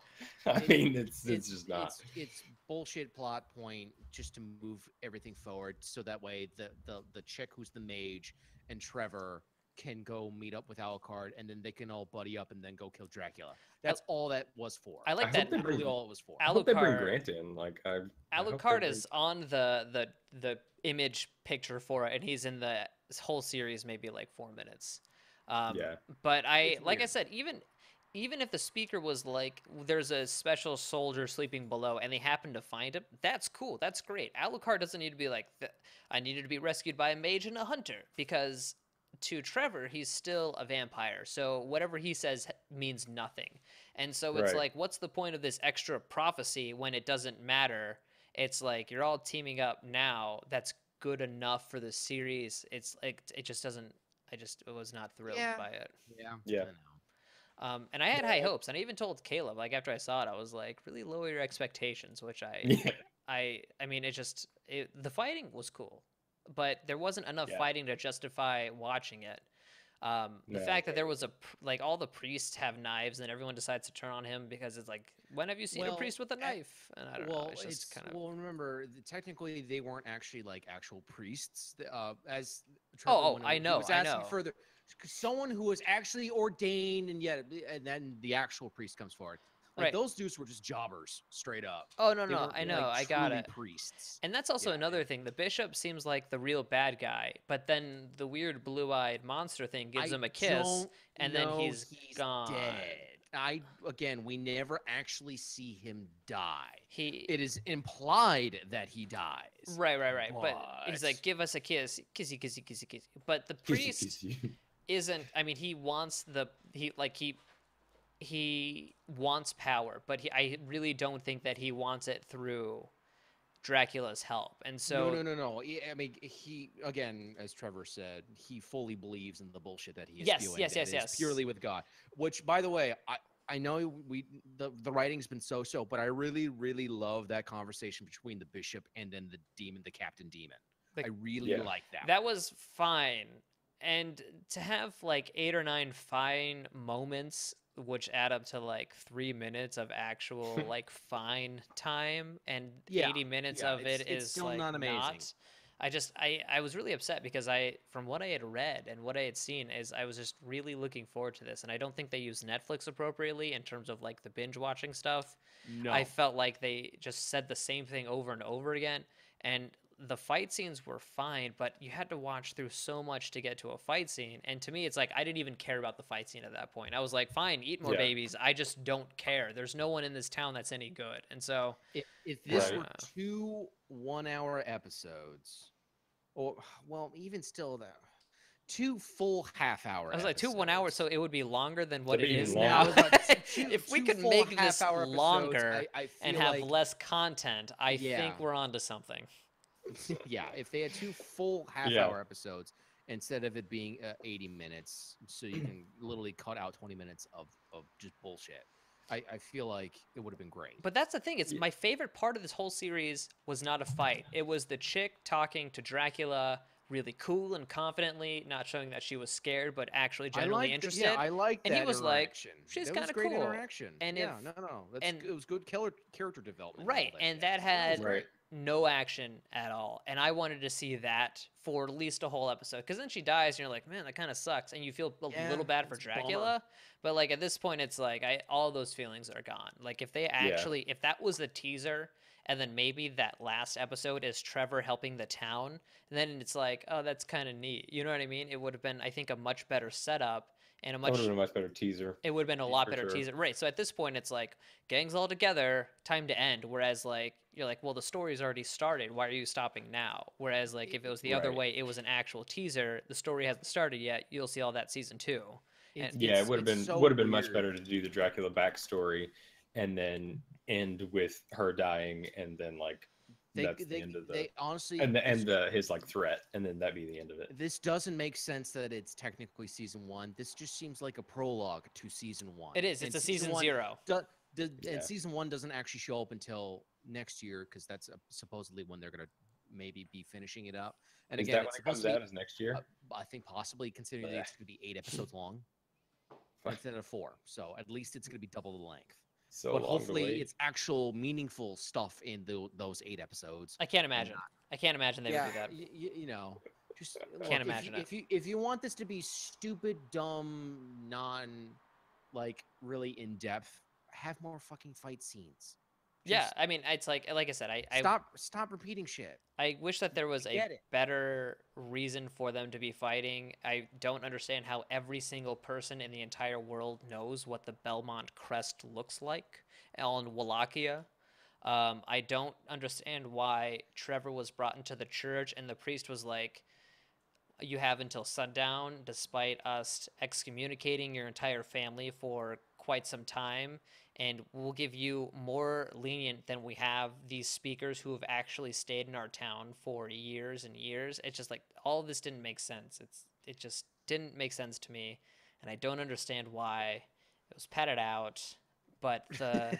not. I mean, it's just not. It's bullshit plot point just to move everything forward, so that way the chick who's the mage and Trevor can go meet up with Alucard, and then they can all buddy up and then go kill Dracula. That's all that was for. I like I that. hope they Literally bring- all it was for. I hope they bring Alucard- Grant in. Like I hope Alucard they is on the image picture for it, and he's in the whole series maybe like 4 minutes. Yeah. But It's like I weird. said, even even if the speaker was like, there's a special soldier sleeping below and they happen to find him, that's cool. That's great. Alucard doesn't need to be like, I needed to be rescued by a mage and a hunter, because to Trevor, he's still a vampire. So whatever he says means nothing. And so it's Right. like, what's the point of this extra prophecy when it doesn't matter? It's like, you're all teaming up now. That's good enough for the series. It's like, it just doesn't, I just was not thrilled Yeah. by it. Yeah. Yeah. I know. And I had high hopes, and I even told Caleb, like after I saw it, I was like, really lower your expectations, which Yeah. I mean, the fighting was cool, but there wasn't enough Yeah. fighting to justify watching it. The No. fact that there was like all the priests have knives, and everyone decides to turn on him because it's like, when have you seen a Well, priest with a knife? And I don't know, it's just kind of. well. Remember, technically, they weren't actually like actual priests. As Trevor, Oh, when I he know, was I asking know. for someone who was actually ordained, and then the actual priest comes forward. Like Right. those dudes were just jobbers, straight up. Oh no, They no, weren't, I know, like, I got truly it. priests. And that's also Yeah, another thing. The bishop seems like the real bad guy, but then the weird blue-eyed monster thing gives I him a kiss, don't and then know he's gone. dead. We never actually see him die. He It is implied that he dies. right. But he's like, but- give us a kiss, kissy, kissy, kissy, kissy. But the Kissy, priest kissy. isn't. I mean, he wants he wants power, but I really don't think that he wants it through Dracula's help. And so No. I mean, he again, as Trevor said, he fully believes in the bullshit that he is Yes, spewing. yes, that yes, is yes. Purely with God. Which, by the way, I know the writing's been so, but I really love that conversation between the bishop and then the captain demon. The- I really Yeah. like that. that was fine. And to have like 8 or 9 fine moments, which add up to like 3 minutes of actual like fine time, and Yeah, 80 minutes yeah, of it it's is still like not amazing. not. I was really upset because from what I had read and what I had seen, is I was just really looking forward to this, and I don't think they use Netflix appropriately in terms of like the binge watching stuff. No, I felt like they just said the same thing over and over again, and the fight scenes were fine, but you had to watch through so much to get to a fight scene. And to me, it's like, I didn't even care about the fight scene at that point. I was like, fine, eat more Yeah. babies. I just don't care. There's no one in this town that's any good. And so, if this Right. were 2 1-hour episodes, or well, even still that 2 full half-hour. I was like, 2 1 hours, so it would be longer than what That'd it be is even now. longer. If we Two could full make this half-hour episodes, longer I and feel have like- less content, I Yeah. think we're onto something. Yeah, if they had 2 full half-hour episodes instead of it being 80 minutes, so you can literally cut out 20 minutes of just bullshit. I feel like it would have been great. But that's the thing. It's Yeah. my favorite part of this whole series was not a fight. It was the chick talking to Dracula really cool and confidently, not showing that she was scared, but actually genuinely interested. I like that. And he was like, interaction. "She's That was kinda great cool." interaction. And yeah, if- no, and- it was good character development. Right, and shit. that had was great. no action at all. And I wanted to see that for at least a whole episode. Because then she dies, and you're like, man, that kind of sucks. And you feel a Yeah, little bad for it's a bummer. Dracula. But like at this point, it's like all those feelings are gone. Like if they actually, if that was the teaser, and then maybe that last episode is Trevor helping the town, and then it's like, oh, that's kind of neat. You know what I mean? It would have been, I think, a much better setup and a That would much. have been a much better teaser. It would have been a Yeah, lot for better sure. teaser. Right. So at this point, it's like, gangs all together, time to end. Whereas, like, you're like, well, the story's already started. Why are you stopping now? Whereas, like, if it was the other Right. way, it was an actual teaser. The story hasn't started yet. You'll see all that season 2. And Yeah, it would have it's been so much weird. better to do the Dracula backstory and then end with her dying, and then like that's the end of the they honestly and his like threat, and then that'd be the end of it. this doesn't make sense that it's technically season 1. This just seems like a prologue to season 1. it is. It's And a season 1 0. Yeah. And season 1 doesn't actually show up until next year because that's supposedly when they're gonna maybe be finishing it up. And Is again, that it's when it comes supposed to out? Is next year? I think possibly considering that it's going to be 8 episodes long Fuck. instead of 4. So at least it's going to be double the length. So but long to hopefully wait. it's actual meaningful stuff in those 8 episodes. I can't imagine. I can't imagine they would do that. You know, just Can't imagine it. if you want this to be stupid, dumb, really in depth, have more fucking fight scenes. Yeah, I mean, it's like I said, Stop repeating shit. I wish that there was a Get it. better reason for them to be fighting. I don't understand how every single person in the entire world knows what the Belmont crest looks like on Wallachia. I don't understand why Trevor was brought into the church and the priest was like, you have until sundown, despite us excommunicating your entire family for quite some time, and we'll give you more lenient than we have these speakers who have actually stayed in our town for years and years. It's just like all of this didn't make sense. It just didn't make sense to me, and I don't understand why it was padded out. But the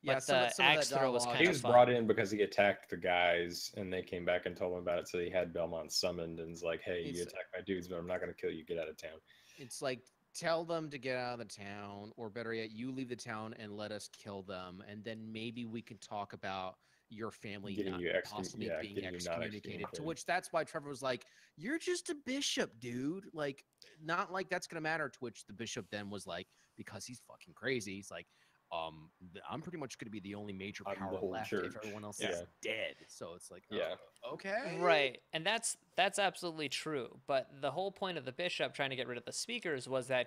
Yeah, but some the of that axe throw was dialogue- kind He of was fun. brought in because he attacked the guys, and they came back and told him about it. So he had Belmont summoned, and was like, "Hey, you It's- attacked my dudes, but I'm not going to kill you. Get out of town." It's like tell them to get out of the town, or better yet, you leave the town and let us kill them, and then maybe we can talk about your family Getting not you possibly being getting you not excommunicated. To excommunicated. which that's why Trevor was like, "You're just a bishop, dude. Like, not like that's gonna matter." To which the bishop then was like, because he's fucking crazy. He's like, I'm pretty much gonna be the only major I'm the power whole left church. if everyone else Yeah. is dead. So it's like, Yeah. okay, Right, and that's absolutely true. But the whole point of the bishop trying to get rid of the speakers was that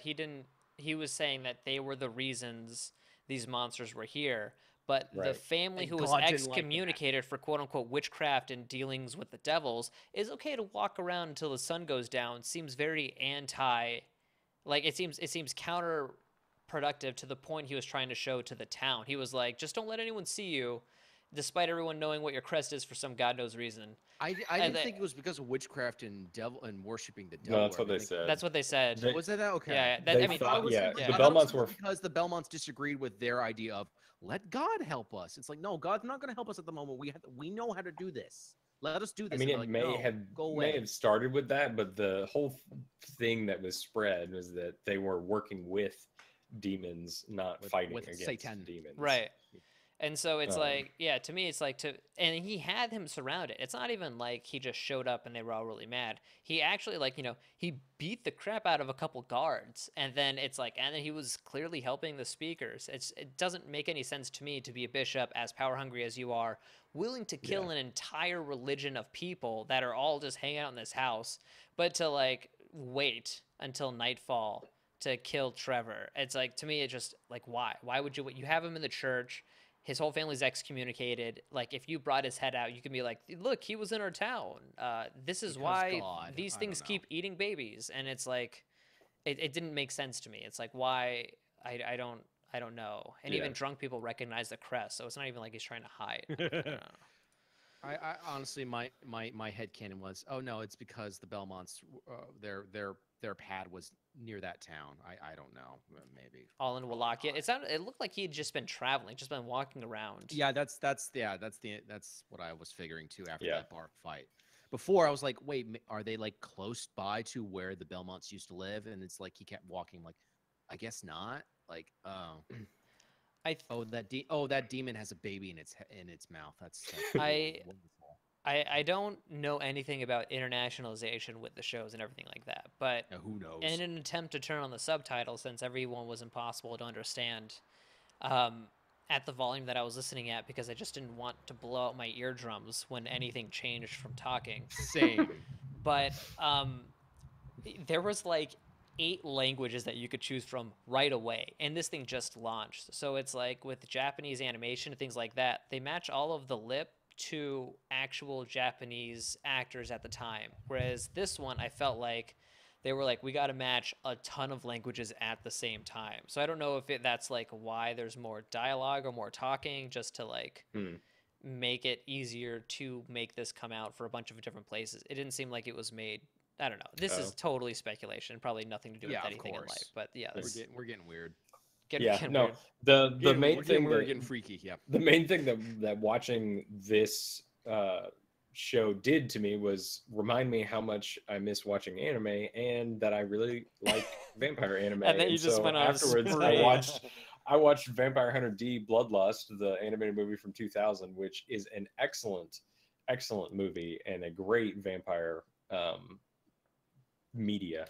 he was saying that they were the reasons these monsters were here. But the Right. family And who was God didn't like that. excommunicated for quote unquote witchcraft and dealings with the devils is okay to walk around until the sun goes down. Seems very anti, like it seems counterproductive to the point he was trying to show to the town. He was like, just don't let anyone see you, despite everyone knowing what your crest is for some god knows reason. I And didn't they- think it was because of witchcraft and devil and worshiping the No, devil. that's what they said. That's what they said. They- Was that okay? Yeah, They I mean, thought- yeah, yeah. the I thought it was Belmonts were because the Belmonts disagreed with their idea of let God help us. It's like, no, God's not going to help us at the moment. We know how to do this. Let us do this. I mean, And it they're like, may "No, have go may away." have started with that, but the whole thing that was spread was that they were working with demons, not fighting with against Satan. demons. Right. And so it's Um, like, yeah, to me, it's like and he had him surrounded. It's not even like he just showed up and they were all really mad. He actually, like, he beat the crap out of a couple guards. And then it's like, and then he was clearly helping the speakers. It doesn't make any sense to me to be a bishop as power hungry as you are, willing to kill an entire religion of people that are all just hanging out in this house, but to like wait until nightfall to kill Trevor. It's like, to me, it's just like, why would you have him in the church? His whole family's excommunicated. Like, if you brought his head out, you can be like, look, he was in our town. This is Because why God, these I things don't know. keep eating babies. And it's like, it didn't make sense to me. It's like, why? I don't know. And Yeah. even drunk people recognize the crest, so it's not even like he's trying to hide. I don't know. I honestly, my headcanon was, oh no, it's because the Belmonts, their pad was near that town. I don't know, maybe. All in Wallachia. It looked like he'd just been traveling, just been walking around. Yeah, that's what I was figuring too after Yeah. that bar fight. Before I was like, wait, are they like close by to where the Belmonts used to live? And it's like he kept walking. Like, I guess not. Like, oh, that demon has a baby in its mouth. That's I- wonderful. I don't know anything about internationalization with the shows and everything like that, but Now, who knows? in an attempt to turn on the subtitles, since everyone was impossible to understand at the volume that I was listening at, because I just didn't want to blow out my eardrums when anything changed from talking. Same. But there was like 8 languages that you could choose from right away, and this thing just launched. So it's like with Japanese animation and things like that, they match all of the lip to actual Japanese actors at the time. Whereas this one, I felt like they were like, we got to match a ton of languages at the same time. So I don't know if that's like why there's more dialogue or more talking, just to like make it easier to make this come out for a bunch of different places. It didn't seem like it was made. I don't know. This is totally speculation, probably nothing to do with Yeah, of anything in course. life. But yeah, We're getting weird. getting no, weird. the main thing we're that, getting freaky. Yeah. the main thing that watching this show did to me was remind me how much I miss watching anime and that I really like vampire anime. And then you just so went on a afterwards spree. I watched Vampire Hunter D Bloodlust, the animated movie from 2000, which is an excellent movie and a great vampire media.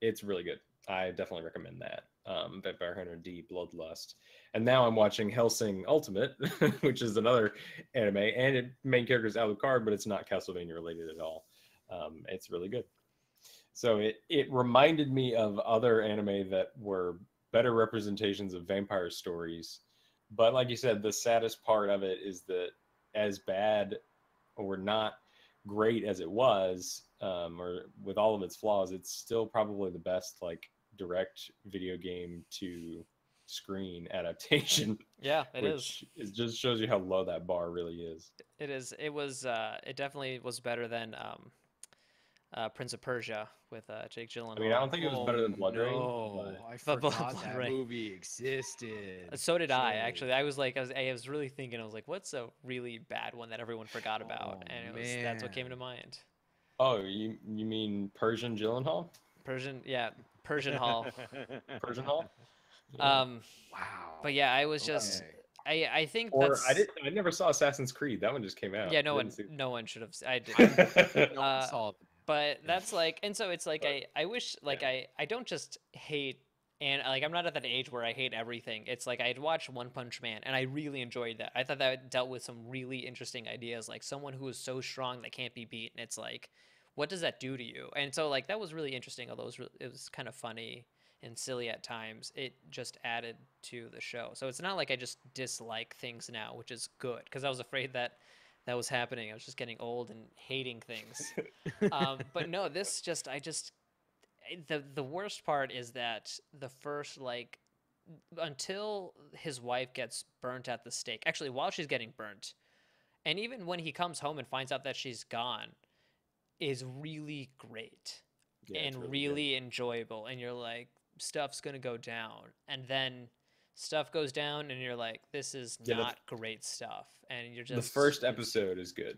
It's really good. I definitely recommend that. Vampire Hunter D Bloodlust, and now I'm watching Hellsing Ultimate, which is another anime, and main character is Alucard, but it's not Castlevania related at all. It's really good. So it reminded me of other anime that were better representations of vampire stories. But like you said, the saddest part of it is that as bad or not great as it was, or with all of its flaws, it's still probably the best like direct video game to screen adaptation. Yeah, it is. Which it just shows you how low that bar really is. It is. It was. It definitely was better than Prince of Persia with Jake Gyllenhaal. I mean, I don't think it was better than Blood Rain. No, I But forgot Blood that Rain. movie existed. So did I, Jake. actually. I was like, I was really thinking, I was like, what's a really bad one that everyone forgot about? Oh, And that's what came to man. mind. Oh, you mean Persian Gyllenhaal? Persian Hall. Persian Hall? Um, Wow. but yeah, I was just, Okay. I think Or that's, I never saw Assassin's Creed. That one just came out. yeah, I didn't see no one should have, I did. it. No one saw it. But that's like, and so it's like, But, I wish, like, yeah. I don't just hate, and like, I'm not at that age where I hate everything. It's like, I'd watched One Punch Man, and I really enjoyed that. I thought that dealt with some really interesting ideas, like someone who is so strong that can't be beat, and it's like, what does that do to you? And so, like, that was really interesting, although it was kind of funny and silly at times. It just added to the show. So it's not like I just dislike things now, which is good, because I was afraid that that was happening. I was just getting old and hating things. But no, the worst part is that the first, like, until his wife gets burnt at the stake, actually while she's getting burnt, and even when he comes home and finds out that she's gone, is really great Yeah, it's and really really enjoyable, and you're like, stuff's gonna go down, and then stuff goes down, and you're like, this is Yeah, not great stuff, and you're The just first episode is good.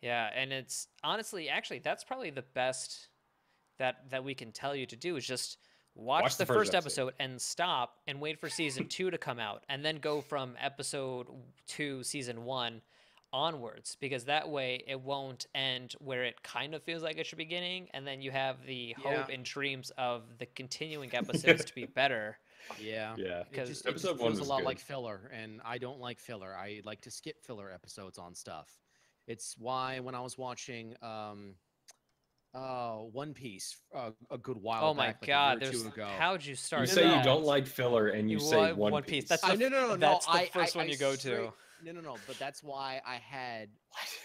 yeah, and it's honestly, actually, that's probably the best that we can tell you to do is just watch the first episode and stop and wait for season 2 to come out, and then go from episode 2 season 1 onwards, because that way it won't end where it kind of feels like it should be beginning, and then you have the Yeah. hope and dreams of the continuing episodes to be better. Yeah. Yeah. It just Episode one feels a was lot good. like filler, and I don't like filler. I like to skip filler episodes on stuff. It's why when I was watching One Piece a good while Oh my back, like god, a year or there's two ago. how'd you start You No, say no, you that? don't like filler, and you say One Piece. That's I, the, no, that's the I, first one you go to. No, but that's why I had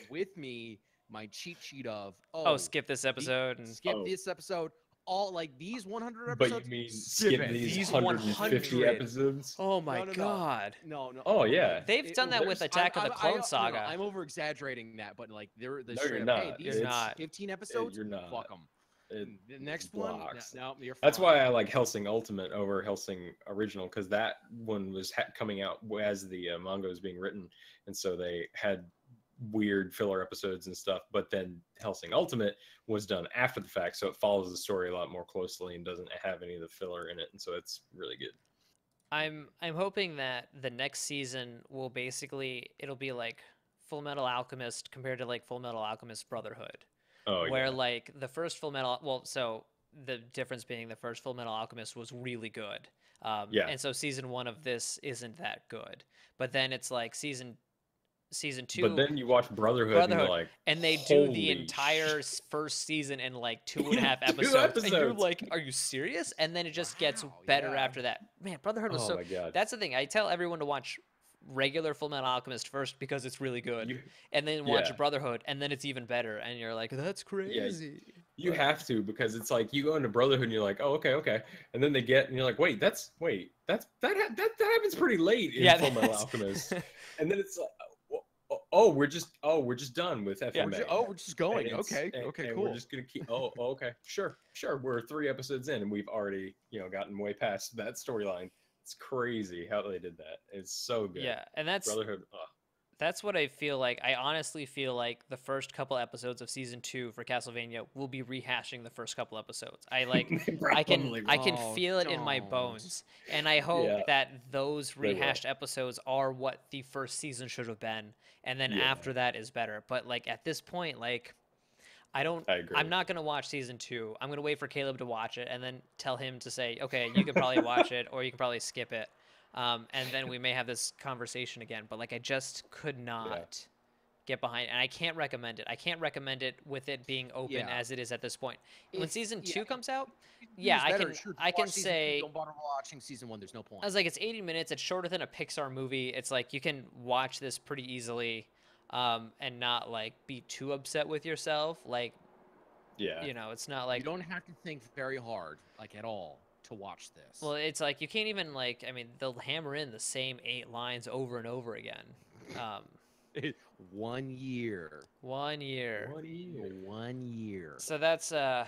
with me my cheat sheet of Oh, skip this episode and skip Oh. this episode. All like these 100 But episodes. you mean skip skip it. these These 150 100. episodes? Oh my No. god. No. Oh, yeah. They've done that with Attack of the Clone Saga. I'm over exaggerating that, but like they're the No, straight you're up, hey, not. these You're not. 15 episodes. You're not. Fuck them. It The next one, blocks. no, you're fine. That's why I like Hellsing Ultimate over Hellsing Original, because that one was coming out as the manga was being written, and so they had weird filler episodes and stuff. But then Hellsing Ultimate was done after the fact, so it follows the story a lot more closely and doesn't have any of the filler in it, and so it's really good. I'm hoping that the next season will basically it'll be like Full Metal Alchemist compared to like Full Metal Alchemist Brotherhood. Oh Where yeah. like the first Full Metal, well, so the difference being the first Full Metal Alchemist was really good. Yeah. And so season 1 of this isn't that good. But then it's like season 2, But then you watch Brotherhood, and you're like, and they do the "Holy entire shit." first season in like 2.5 Two episodes, and you're episodes. like, are you serious? And then it just gets Wow, better yeah. after that. Man, Brotherhood was Oh so my god. that's the thing. I tell everyone to watch regular Full Metal Alchemist first because it's really good, You- and then watch yeah. Brotherhood, and then it's even better, and you're like, that's crazy. You have to, because it's like you go into Brotherhood and you're like, oh, okay, and then they get and you're like, wait, that happens pretty late in Yeah, Full Metal that's- Alchemist, and then it's like, oh, we're just done with FMA. we're just going. And it's- Okay, and cool. We're just gonna keep. Oh, okay, sure. We're 3 episodes in, and we've already gotten way past that storyline. It's crazy how they did that. It's so good. Yeah, and that's Brotherhood. that's what I feel like. I honestly feel like the first couple episodes of season 2 for Castlevania will be rehashing the first couple episodes. I like I can Oh, feel it in my don't. bones, and I hope Yeah. that those They will. rehashed episodes are what the first season should have been, and then Yeah. after that is better. But like at this point, like I agree. I'm not gonna watch season 2. I'm gonna wait for Caleb to watch it and then tell him to say, okay, you could probably watch it or you can probably skip it. And then we may have this conversation again. But like, I just could not get behind it, and I can't recommend it. I can't recommend it with it being open as it is at this point. When season 2 comes out, I can say don't bother watching season 1. There's no point. I was like, it's 80 minutes. It's shorter than a Pixar movie. It's like you can watch this pretty easily, and not like be too upset with yourself. Like, you know, it's not like you don't have to think very hard, like at all, to watch this. Well, it's like you can't even like. I mean, they'll hammer in the same 8 lines over and over again. 1 year. 1 year. 1 year. So that's how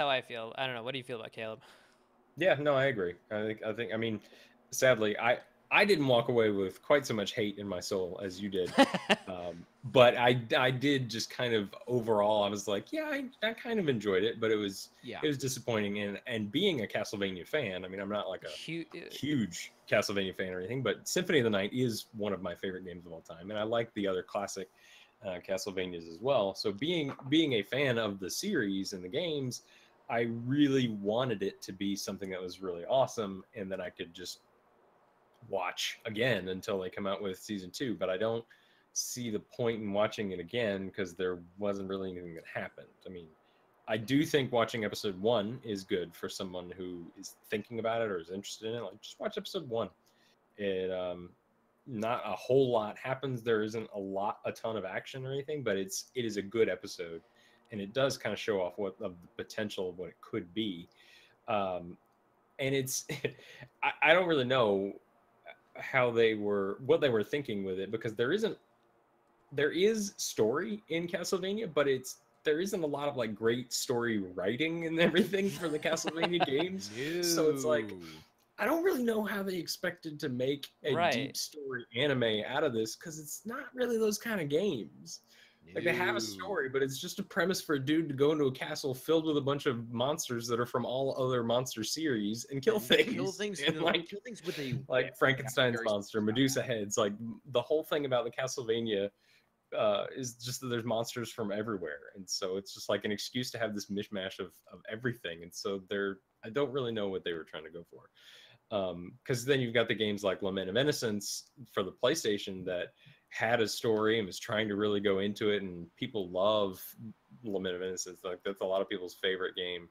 I feel. I don't know. What do you feel about Caleb? Yeah, no, I agree. I think. I mean, sadly, I didn't walk away with quite so much hate in my soul as you did, but I did just kind of overall. I was like, yeah, I kind of enjoyed it, but it was disappointing. And being a Castlevania fan, I mean, I'm not like a huge Castlevania fan or anything, but Symphony of the Night is one of my favorite games of all time, and I like the other classic Castlevanias as well. So being a fan of the series and the games, I really wanted it to be something that was really awesome, and that I could just watch again until they come out with season 2. But I don't see the point in watching it again because there wasn't really anything that happened. I mean, I do think watching episode 1 is good for someone who is thinking about it or is interested in it. Like, just watch episode 1. It not a whole lot happens. There isn't a ton of action or anything, but it is a good episode, and it does kind of show off of the potential of what it could be. And it's I don't really know what they were thinking with it, because there is story in Castlevania, but there isn't a lot of like great story writing and everything for the Castlevania games. So it's like, I don't really know how they expected to make a deep story anime out of this, because it's not really those kind of games. Like, they have a story, but it's just a premise for a dude to go into a castle filled with a bunch of monsters that are from all other monster series and kill things. Kill things with a like Frankenstein's monster, Medusa heads. Like, the whole thing about the Castlevania is just that there's monsters from everywhere, and so it's just like an excuse to have this mishmash of everything. And so I don't really know what they were trying to go for. Because then you've got the games like Lament of Innocence for the PlayStation that had a story and was trying to really go into it, and people love Lament of Innocence. Like, that's a lot of people's favorite game.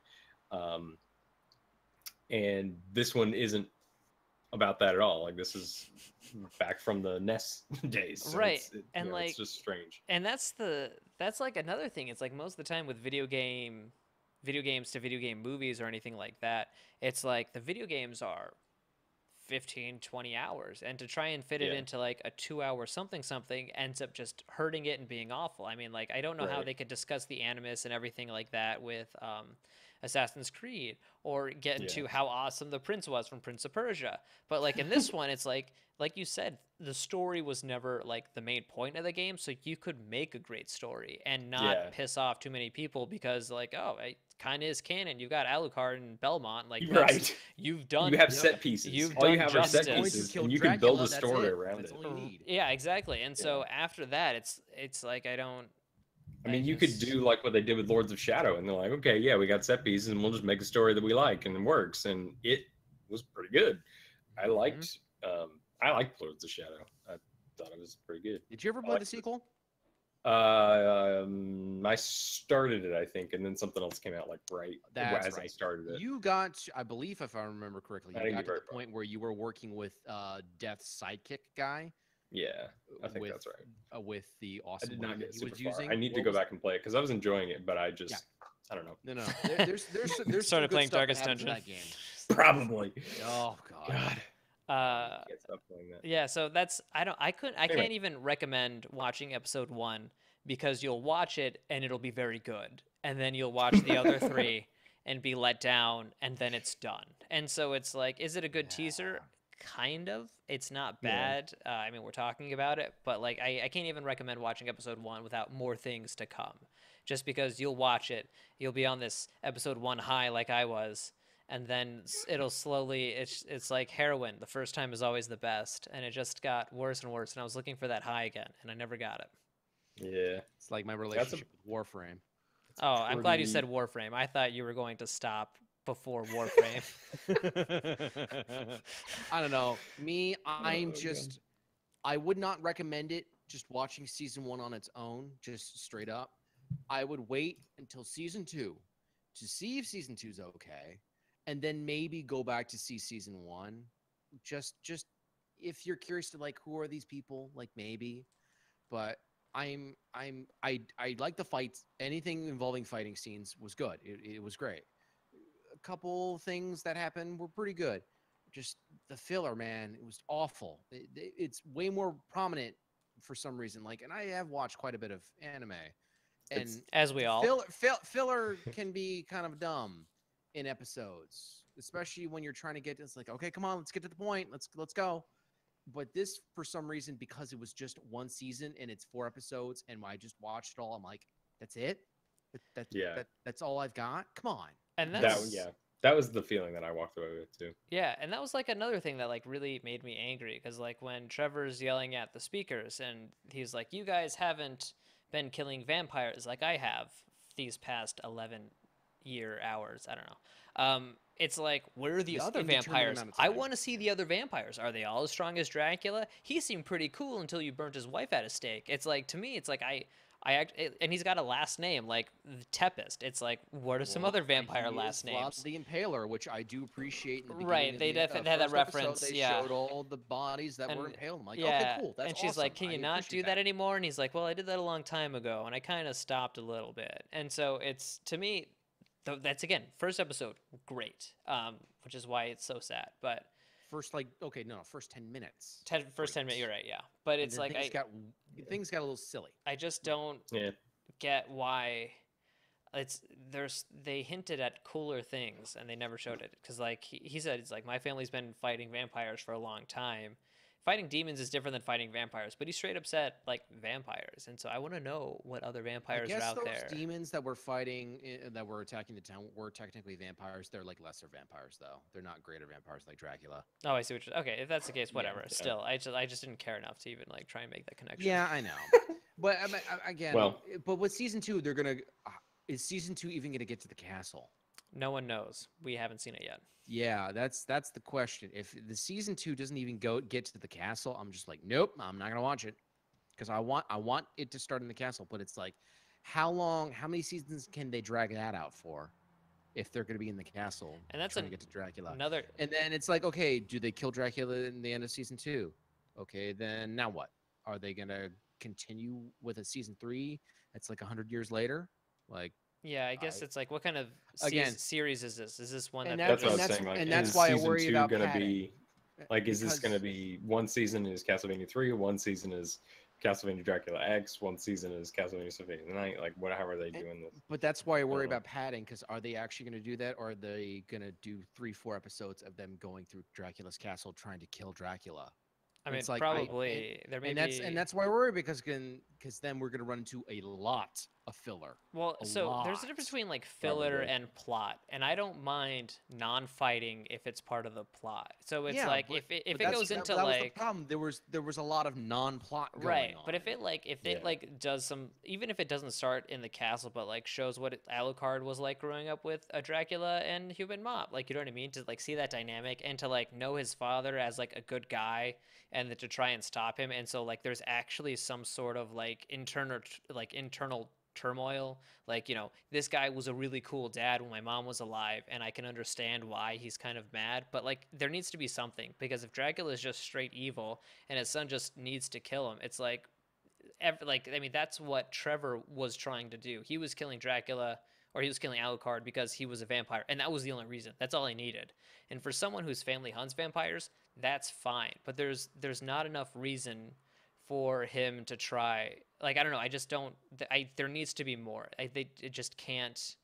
And this one isn't about that at all. Like, this is back from the NES days. So right. And it's just strange. And that's like another thing. It's like most of the time with video games to video game movies or anything like that, it's like the video games are 15-20 hours, and to try and fit it into like a 2-hour something ends up just hurting it and being awful. I mean, like, I don't know how they could discuss the animus and everything like that with Assassin's Creed, or get into how awesome the prince was from Prince of Persia. But like in this one, it's like you said, the story was never like the main point of the game, so you could make a great story and not piss off too many people, because like, it kind of is canon. You got Alucard and Belmont, like, you have set pieces. All you have are set pieces, and you can build a story around it. Yeah, exactly. And so after that, it's like, I mean, you could do like what they did with Lords of Shadow, and they're like, okay, yeah, we got set pieces, and we'll just make a story that we like, and it works, and it was pretty good. I liked Lords of Shadow. I thought it was pretty good. Did you ever play the sequel? I started it, I think, and then something else came out like as I started it. You got, I believe, if I remember correctly, you got to the point where you were working with Death's sidekick guy. Yeah, I think that's right. With the awesome. I did not get he super was far. using. I need to go back and play it because I was enjoying it, but I just I don't know. No. There's started playing Darkest Dungeon. That game. Probably. Oh God. Yeah, so that's I can't even recommend watching episode 1, because you'll watch it and it'll be very good, and then you'll watch the other 3 and be let down, and then it's done. And so it's like, is it a good teaser? Kind of. It's not bad. I mean, we're talking about it, but like, I can't even recommend watching episode 1 without more things to come, just because you'll watch it, you'll be on this episode 1 high like I was, and then it'll slowly, it's like heroin. The first time is always the best, and it just got worse and worse, and I was looking for that high again, and I never got it. Yeah. It's like my relationship with Warframe. Oh, I'm glad you pretty- said Warframe. I thought you were going to stop before Warframe. I don't know. Me, I'm Oh, just I would not recommend it just watching season 1 on its own, just straight up. I would wait until season 2 to see if season 2 is okay, and then maybe go back to see season 1. Just if you're curious to like who are these people, like maybe. But I like the fights. Anything involving fighting scenes was good. It was great. A couple things that happened were pretty good. Just the filler, man, it was awful. It's way more prominent for some reason. Like, and I have watched quite a bit of anime, and As we all. filler can be kind of dumb in episodes, especially when you're trying to get. It's like, okay, come on, let's get to the point. Let's go. But this, for some reason, because it was just one season and it's 4 episodes, and I just watched it all, I'm like, that's it. That's all I've got. Come on. And That that was the feeling that I walked away with too. Yeah, and that was like another thing that like really made me angry because like when Trevor's yelling at the speakers and he's like, "You guys haven't been killing vampires like I have these past 11-year hours." I don't know. It's like, where are the Just other indeterminate vampires? amount of I time. want to see the other vampires. Are they all as strong as Dracula? He seemed pretty cool until you burnt his wife at a stake. It's like, to me, it's like and he's got a last name like Tempest. It's like, what are some other vampire last Vlad names? the Impaler, which I do appreciate. In the Right, beginning of they the, definitely had that first episode, reference, They yeah. showed all the bodies that were And impaled. I'm like, yeah, okay, cool. That's and she's awesome. like, "Can you I not appreciate do that anymore?" And he's like, "Well, I did that a long time ago, and I kind of stopped a little bit." And so it's, to me, that's again first episode, great, which is why it's so sad. But First, first 10 minutes. first 10 minutes, you're right, yeah. But And it's then like things got a little silly. I just don't Yeah. get why they hinted at cooler things and they never showed it because like he said, it's like, my family's been fighting vampires for a long time. Fighting demons is different than fighting vampires, but he straight up said like vampires, and so I want to know what other vampires are out those there. demons that were fighting, that were attacking the town, were technically vampires. They're like lesser vampires, though. They're not greater vampires like Dracula. Oh, I see what you're, okay, if that's the case, whatever. Yeah. Still, I just didn't care enough to even like try and make that connection. Yeah, I know. But again, Well- but with season 2, they're gonna. Is season 2 even gonna get to the castle? No one knows. We haven't seen it yet. Yeah, that's the question. If the season 2 doesn't even get to the castle, I'm just like, nope, I'm not gonna watch it, because I want it to start in the castle. But it's like, how many seasons can they drag that out for, if they're gonna be in the castle And that's trying to get to Dracula? Another And then it's like, okay, do they kill Dracula in the end of season 2? Okay, then now what? Are they gonna continue with a season 3? That's like 100 years later, like. Yeah, I guess it's like, what kind of Again- series is this? Is this one And that That's what I and was that's- saying. Like, and that's is why I season worry 2 about gonna padding. be like, is this Because- gonna be one season is Castlevania 3, one season is Castlevania Dracula X, one season is Castlevania Symphony of the Night? Like, how are they doing this? But that's why I worry know. about padding, because are they actually going to do that, or are they going to do 3-4 episodes of them going through Dracula's castle trying to kill Dracula? I mean, It's like, probably there may And that's why I worry, because then we're going to run into a lot of filler. well, a so there's a lot. difference between like filler Probably. and plot, and I don't mind non-fighting if it's part of the plot. So it's Yeah, like but- if But it that's- goes into that was the like problem. There was a lot of non-plot going right, on. but if it Yeah. like does some, even if it doesn't start in the castle, but like shows what Alucard was like growing up with a Dracula and human mob, like, you know what I mean, to like see that dynamic and to like know his father as like a good guy and then to try and stop him, and so like there's actually some sort of like internal turmoil, like, you know, this guy was a really cool dad when my mom was alive and I can understand why he's kind of mad, but like there needs to be something, because if Dracula is just straight evil and his son just needs to kill him, it's like I mean, that's what Trevor was trying to do. He was killing Dracula, or he was killing Alucard because he was a vampire, and that was the only reason. That's all he needed. And for someone whose family hunts vampires, that's fine. But there's not enough reason for him to try. Like, I don't know. I just don't. There needs to be more. It just can't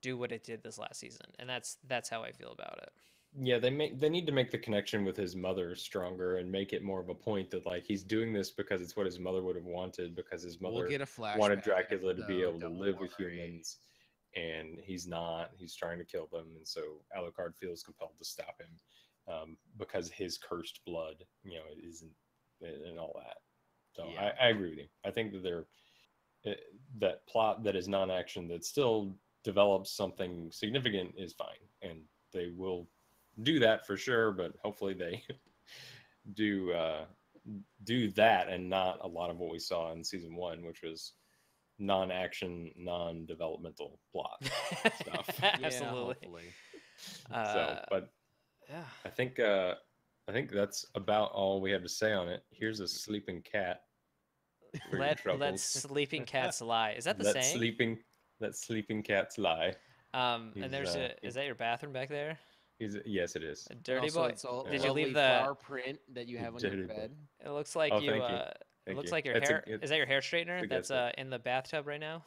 do what it did this last season, and that's how I feel about it. Yeah, they need to make the connection with his mother stronger and make it more of a point that like he's doing this because it's what his mother would have wanted, because his we'll mother get a flashback. wanted Dracula to be though, able to don't live with worry. humans, and he's not. He's trying to kill them, and so Alucard feels compelled to stop him because his cursed blood, you know, it isn't, and all that. So Yeah. I agree with you. I think that that plot that is non-action that still develops something significant is fine, and they will do that for sure. But hopefully they do do that and not a lot of what we saw in season 1, which was non-action, non-developmental plot stuff. Absolutely. Hopefully. But Yeah. I think that's about all we have to say on it. Here's a sleeping cat. For your Let troubles. sleeping cats lie. Is that the Let saying? sleeping cats lie. And He's, there's is that your bathroom back there? Yes, it is. A dirty Also, boy. it's a Did you lovely leave the? flower print that you have on your Dirty boy. bed. It looks like Oh, you. thank you. It Thank looks you. like your It's hair. Is that your hair straightener a good that's thing. in the bathtub right now?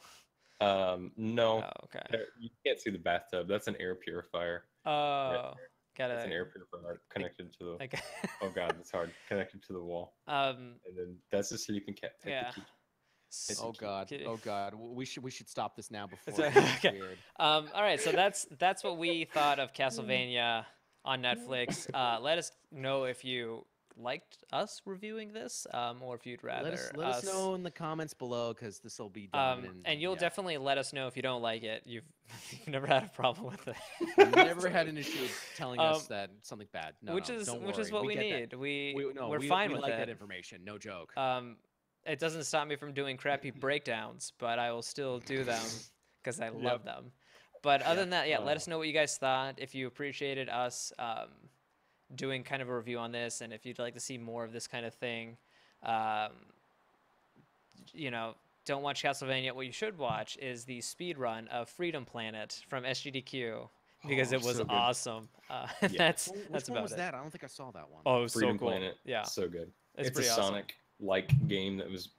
No, Oh, okay. you can't see the bathtub. That's an air purifier. Oh, That's an gotta. air purifier connected to the. Like, Oh God, that's hard. Connected to the wall, and then that's a sleeping cat. Take yeah. the key. Oh God! Kitty. Oh God! We should stop this now before It's it a- gets okay. weird. All right, so that's what we thought of Castlevania on Netflix. Let us know if you liked us reviewing this, or if you'd rather Let us know in the comments below, because this will be done. And you'll yeah. definitely let us know if you don't like it. You've never had a problem with it. never had an issue telling us that something bad. No, which no, is don't which is worry. what we get need. that. We're fine with like it. that information. No joke. It doesn't stop me from doing crappy breakdowns, but I will still do them because I love them. But other than that, yeah, let us know what you guys thought. If you appreciated us doing kind of a review on this, and if you'd like to see more of this kind of thing, don't watch Castlevania. What you should watch is the speed run of Freedom Planet from SGDQ because it was so good. awesome. Yeah. That's Which one about was it. that? I don't think I saw that one. Oh, it was Freedom so cool. Planet. Yeah, So good. it's It's a pretty awesome. Sonic-like game that was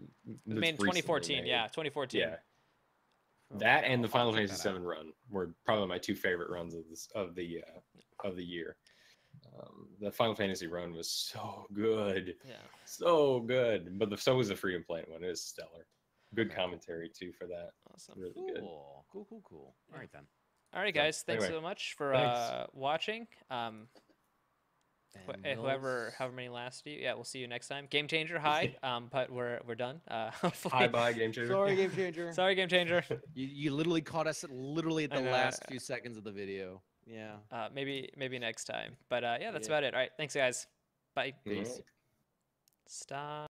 Made in 2014. Yeah, 2014. Yeah. Oh, That and the I'll Final check Fantasy that out. VII run were probably my two favorite runs of the year. The Final Fantasy run was so good, Yeah. so good. But so was the Freedom Planet one. It was stellar. Good Okay. commentary too for that. Awesome. Really good. Cool. All right then. All right, So, guys. Thanks anyway, so much for thanks. watching. And However many last you. Yeah, we'll see you next time. Game Changer, hi. But we're done. Hopefully. Hi, bye, Game Changer. Sorry, Game Changer. Sorry, Game Changer. You literally caught us at the I know. last few seconds of the video. Yeah. Maybe next time. But yeah, that's Yeah. about it. All right. Thanks, guys. Bye. Peace. Stop.